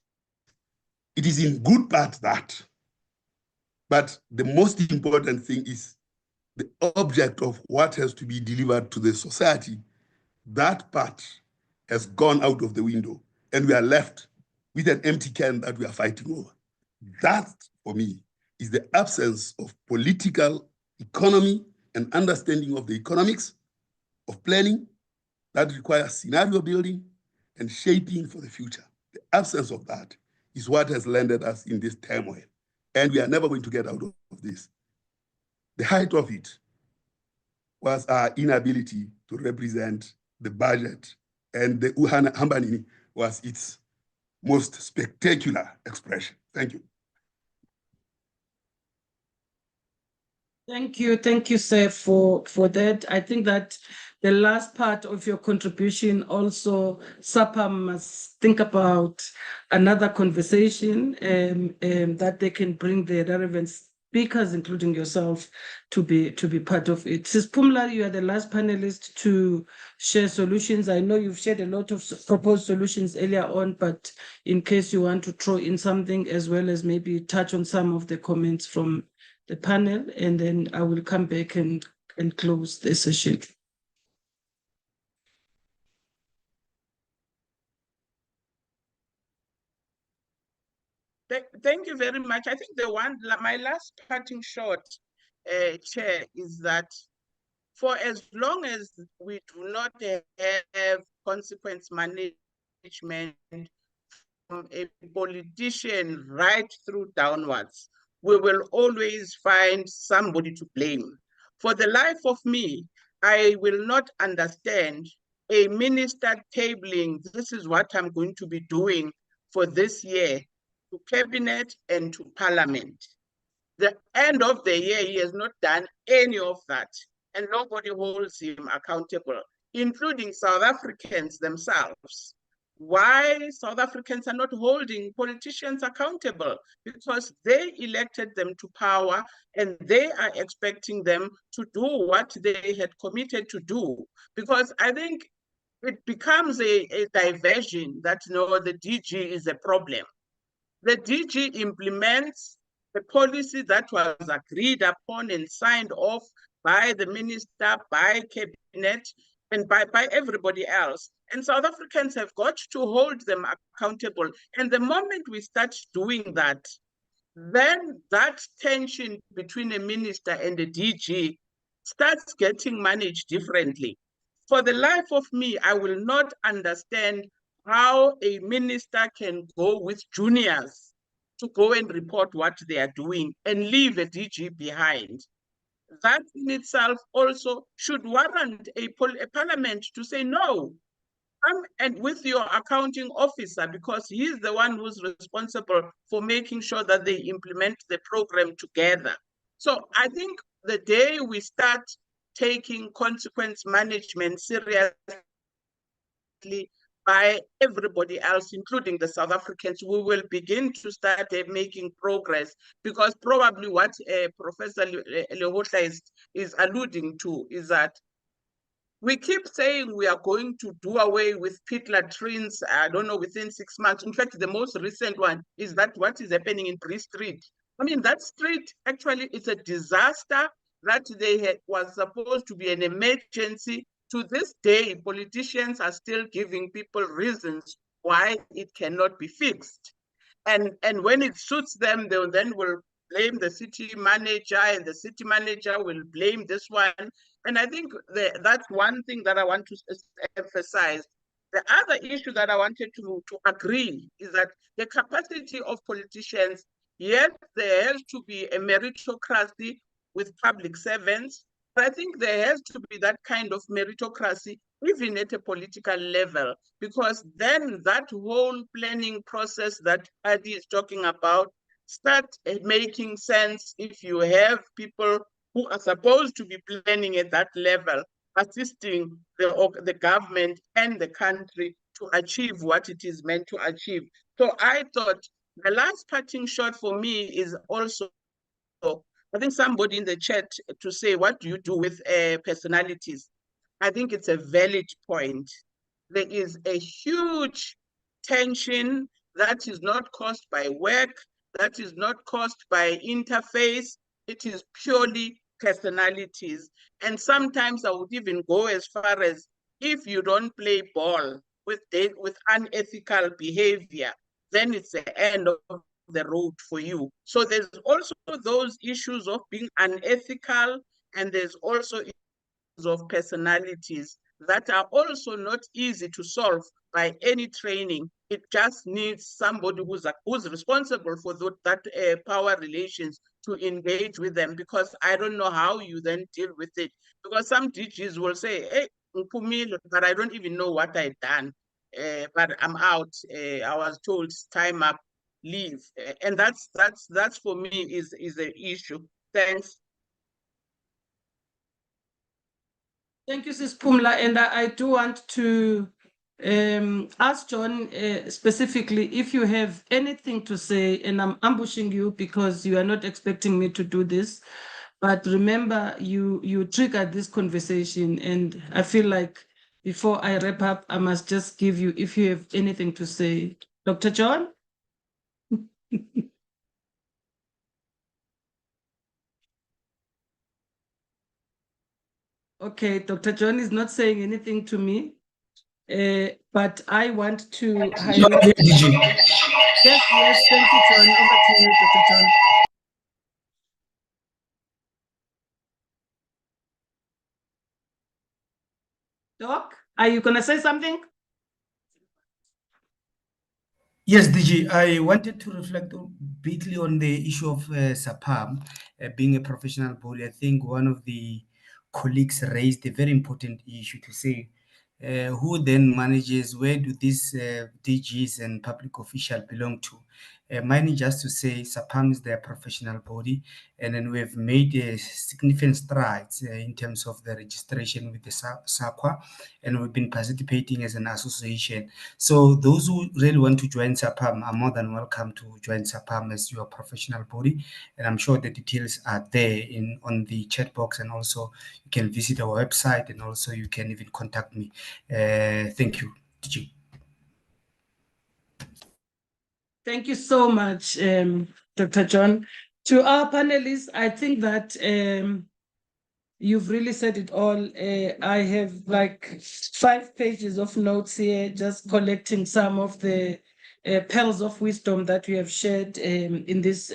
It is in good part that, but the most important thing is the object of what has to be delivered to the society. That part has gone out of the window, and we are left with an empty can that we are fighting over. That, for me, is the absence of political economy and understanding of the economics of planning that requires scenario building and shaping for the future. The absence of that is what has landed us in this turmoil, and we are never going to get out of this. The height of it was our inability to represent the budget, and the Uhamba Nini was its most spectacular expression. Thank you. Thank you, sir, for that. I think that the last part of your contribution also, SAAPAM must think about another conversation that they can bring the relevant speakers, including yourself, to be part of it. Sis Pumla, you are the last panelist to share solutions. I know you've shared a lot of proposed solutions earlier on, but in case you want to throw in something, as well as maybe touch on some of the comments from the panel, and then I will come back and close the session. Thank you very much. I think my last parting shot, Chair, is that for as long as we do not have consequence management management, from a politician right through downwards, we will always find somebody to blame. For the life of me, I will not understand a minister tabling, this is what I'm going to be doing for this year, to cabinet and to parliament. The end of the year, he has not done any of that, and nobody holds him accountable, including South Africans themselves. Why South Africans are not holding politicians accountable? Because they elected them to power and they are expecting them to do what they had committed to do. Because I think it becomes a diversion that no, the DG is a problem. The DG implements the policy that was agreed upon and signed off by the minister, by cabinet, and by everybody else. And South Africans have got to hold them accountable. And the moment we start doing that, then that tension between a minister and a DG starts getting managed differently. For the life of me, I will not understand how a minister can go with juniors to go and report what they are doing and leave a DG behind. That in itself also should warrant a parliament to say no. And with your accounting officer, because he's the one who's responsible for making sure that they implement the program together. So I think the day we start taking consequence management seriously by everybody else, including the South Africans, we will begin to start making progress, because probably what Professor Lehotla is alluding to is that we keep saying we are going to do away with pit latrines, I don't know, within 6 months. In fact, the most recent one is that what is happening in Bree Street. I mean, that street actually is a disaster that was supposed to be an emergency. To this day, politicians are still giving people reasons why it cannot be fixed. And when it suits them, they then will blame the city manager, and the city manager will blame this one. And I think that's one thing that I want to emphasize. The other issue that I wanted to agree is that the capacity of politicians, yes, there has to be a meritocracy with public servants, but I think there has to be that kind of meritocracy even at a political level, because then that whole planning process that Adi is talking about start making sense if you have people who are supposed to be planning at that level, assisting the government and the country to achieve what it is meant to achieve. So I thought the last parting shot for me is also, I think somebody in the chat to say, what do you do with personalities? I think it's a valid point. There is a huge tension that is not caused by work, that is not caused by interface. It is purely personalities. And sometimes I would even go as far as, if you don't play ball with unethical behavior, then it's the end of the road for you. So there's also those issues of being unethical, and there's also of personalities that are also not easy to solve by any training. It just needs somebody who's responsible for that power relations to engage with them, because I don't know how you then deal with it. Because some DGs will say, hey, but I don't even know what I've done. But I'm out. I was told time up, leave. And that's for me is the issue. Thanks. Thank you, Sis Pumla. And I do want to ask John specifically if you have anything to say, and I'm ambushing you because you are not expecting me to do this. But remember, you triggered this conversation, and I feel like before I wrap up, I must just give you, if you have anything to say. Dr. John? Okay, Dr. John is not saying anything to me, but I want to highlight. Yes, thank you, John. Over to you, Dr. John. Doc, are you going to say something? Yes, DG, I wanted to reflect briefly on the issue of SAAPAM being a professional body. I think one of the colleagues raised a very important issue to say who then manages, where do these DGs and public officials belong to? Mine just to say SAAPAM is their professional body, and then we've made significant strides in terms of the registration with the SAQA, and we've been participating as an association. So those who really want to join SAAPAM are more than welcome to join SAAPAM as your professional body, and I'm sure the details are there on the chat box, and also you can visit our website, and also you can even contact me. Thank you, DG. Thank you so much, Dr. John. To our panelists, I think that you've really said it all. I have like 5 pages of notes here, just collecting some of the pearls of wisdom that we have shared in this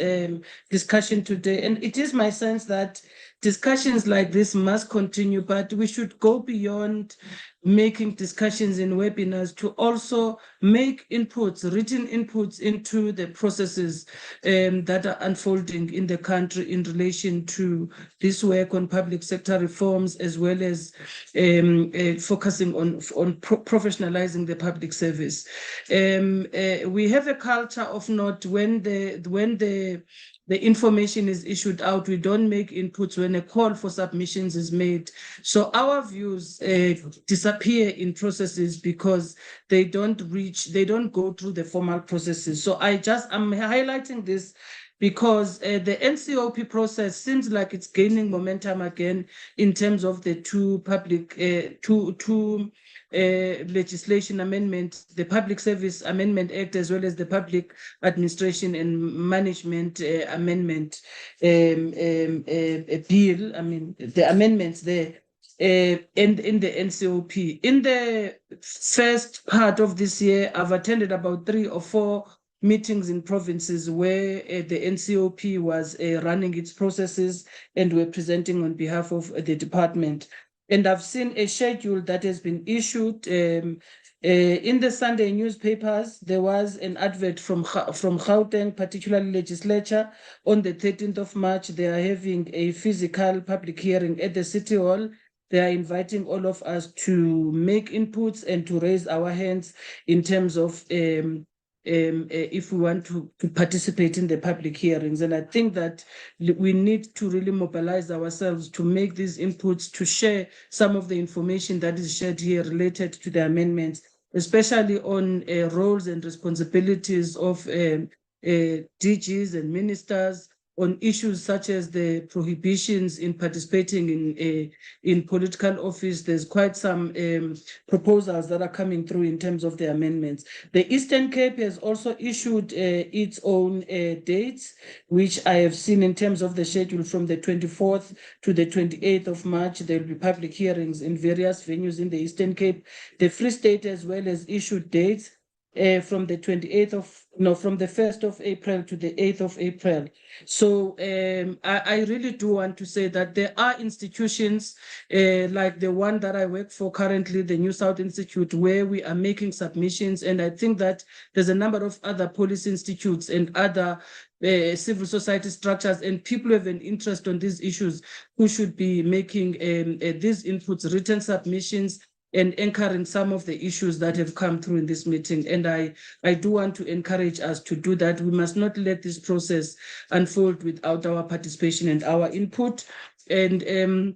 discussion today. And it is my sense that discussions like this must continue, but we should go beyond making discussions in webinars to also make inputs, written inputs into the processes that are unfolding in the country in relation to this work on public sector reforms, as well as focusing on professionalizing the public service. We have a culture of not when the information is issued out, we don't make inputs when a call for submissions is made. So our views disappear in processes because they don't go through the formal processes. So I'm highlighting this because the NCOP process seems like it's gaining momentum again in terms of the two legislation amendment, the Public Service Amendment Act, as well as the Public Administration and Management Amendment Bill. I mean, the amendments there. In the NCOP. In the first part of this year, I've attended about 3 or 4 meetings in provinces where the NCOP was running its processes and were presenting on behalf of the department. And I've seen a schedule that has been issued in the Sunday newspapers. There was an advert from Gauteng, particularly legislature, on the 13th of March. They are having a physical public hearing at the City Hall. They are inviting all of us to make inputs and to raise our hands in terms of if we want to participate in the public hearings. And I think that we need to really mobilize ourselves to make these inputs, to share some of the information that is shared here related to the amendments, especially on roles and responsibilities of DGs and ministers, on issues such as the prohibitions in participating in political office. There's quite some proposals that are coming through in terms of the amendments. The Eastern Cape has also issued its own dates, which I have seen in terms of the schedule from the 24th to the 28th of March. There will be public hearings in various venues in the Eastern Cape. The Free State as well as issued dates from the 1st of April to the 8th of April. So I really do want to say that there are institutions like the one that I work for currently, the New South Institute, where we are making submissions. And I think that there's a number of other policy institutes and other civil society structures and people who have an interest on these issues who should be making these inputs, written submissions, and anchoring some of the issues that have come through in this meeting. And I do want to encourage us to do that. We must not let this process unfold without our participation and our input. And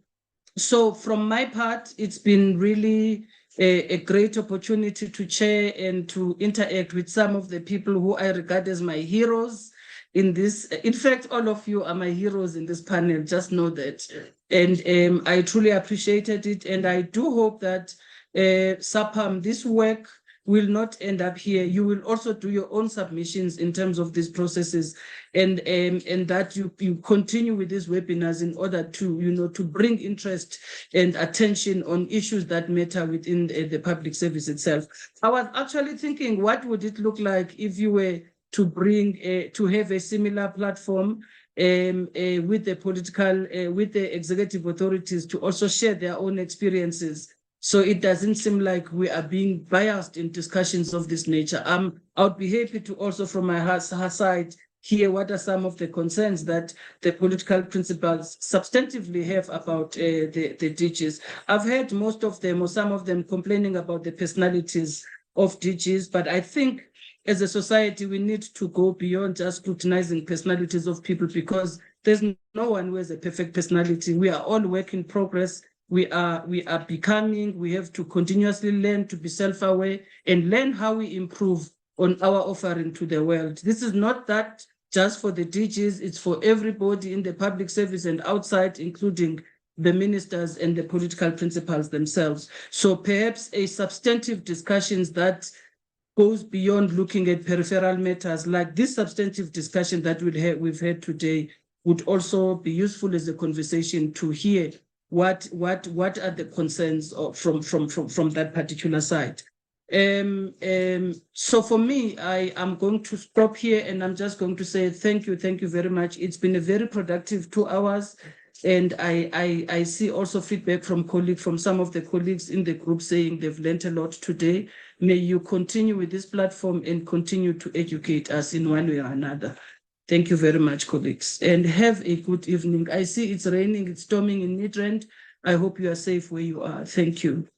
so from my part, it's been really a great opportunity to chair and to interact with some of the people who I regard as my heroes in this. In fact, all of you are my heroes in this panel, just know that. And I truly appreciated it. And I do hope that SAAPAM, this work will not end up here. You will also do your own submissions in terms of these processes, and that you continue with these webinars in order to, to bring interest and attention on issues that matter within the public service itself. I was actually thinking, what would it look like if you were to bring to have a similar platform with the executive authorities to also share their own experiences. So it doesn't seem like we are being biased in discussions of this nature. I would be happy to also, from her side, hear what are some of the concerns that the political principals substantively have about the DGs. I've heard most of them or some of them complaining about the personalities of DGs, but I think as a society, we need to go beyond just scrutinizing personalities of people, because there's no one who has a perfect personality. We are all work in progress. We are becoming, we have to continuously learn to be self-aware and learn how we improve on our offering to the world. This is not that just for the DGs, it's for everybody in the public service and outside, including the ministers and the political principals themselves. So perhaps a substantive discussions that goes beyond looking at peripheral matters, like this substantive discussion that we've had today, would also be useful as a conversation to hear what are the concerns from that particular side. So for me, I am going to stop here, and I'm just going to say thank you very much. It's been a very productive 2 hours, and I see also feedback from some of the colleagues in the group saying they've learned a lot today. May you continue with this platform and continue to educate us in one way or another. Thank you very much, colleagues, and have a good evening. I see it's raining, it's storming in Midrand. I hope you are safe where you are. Thank you.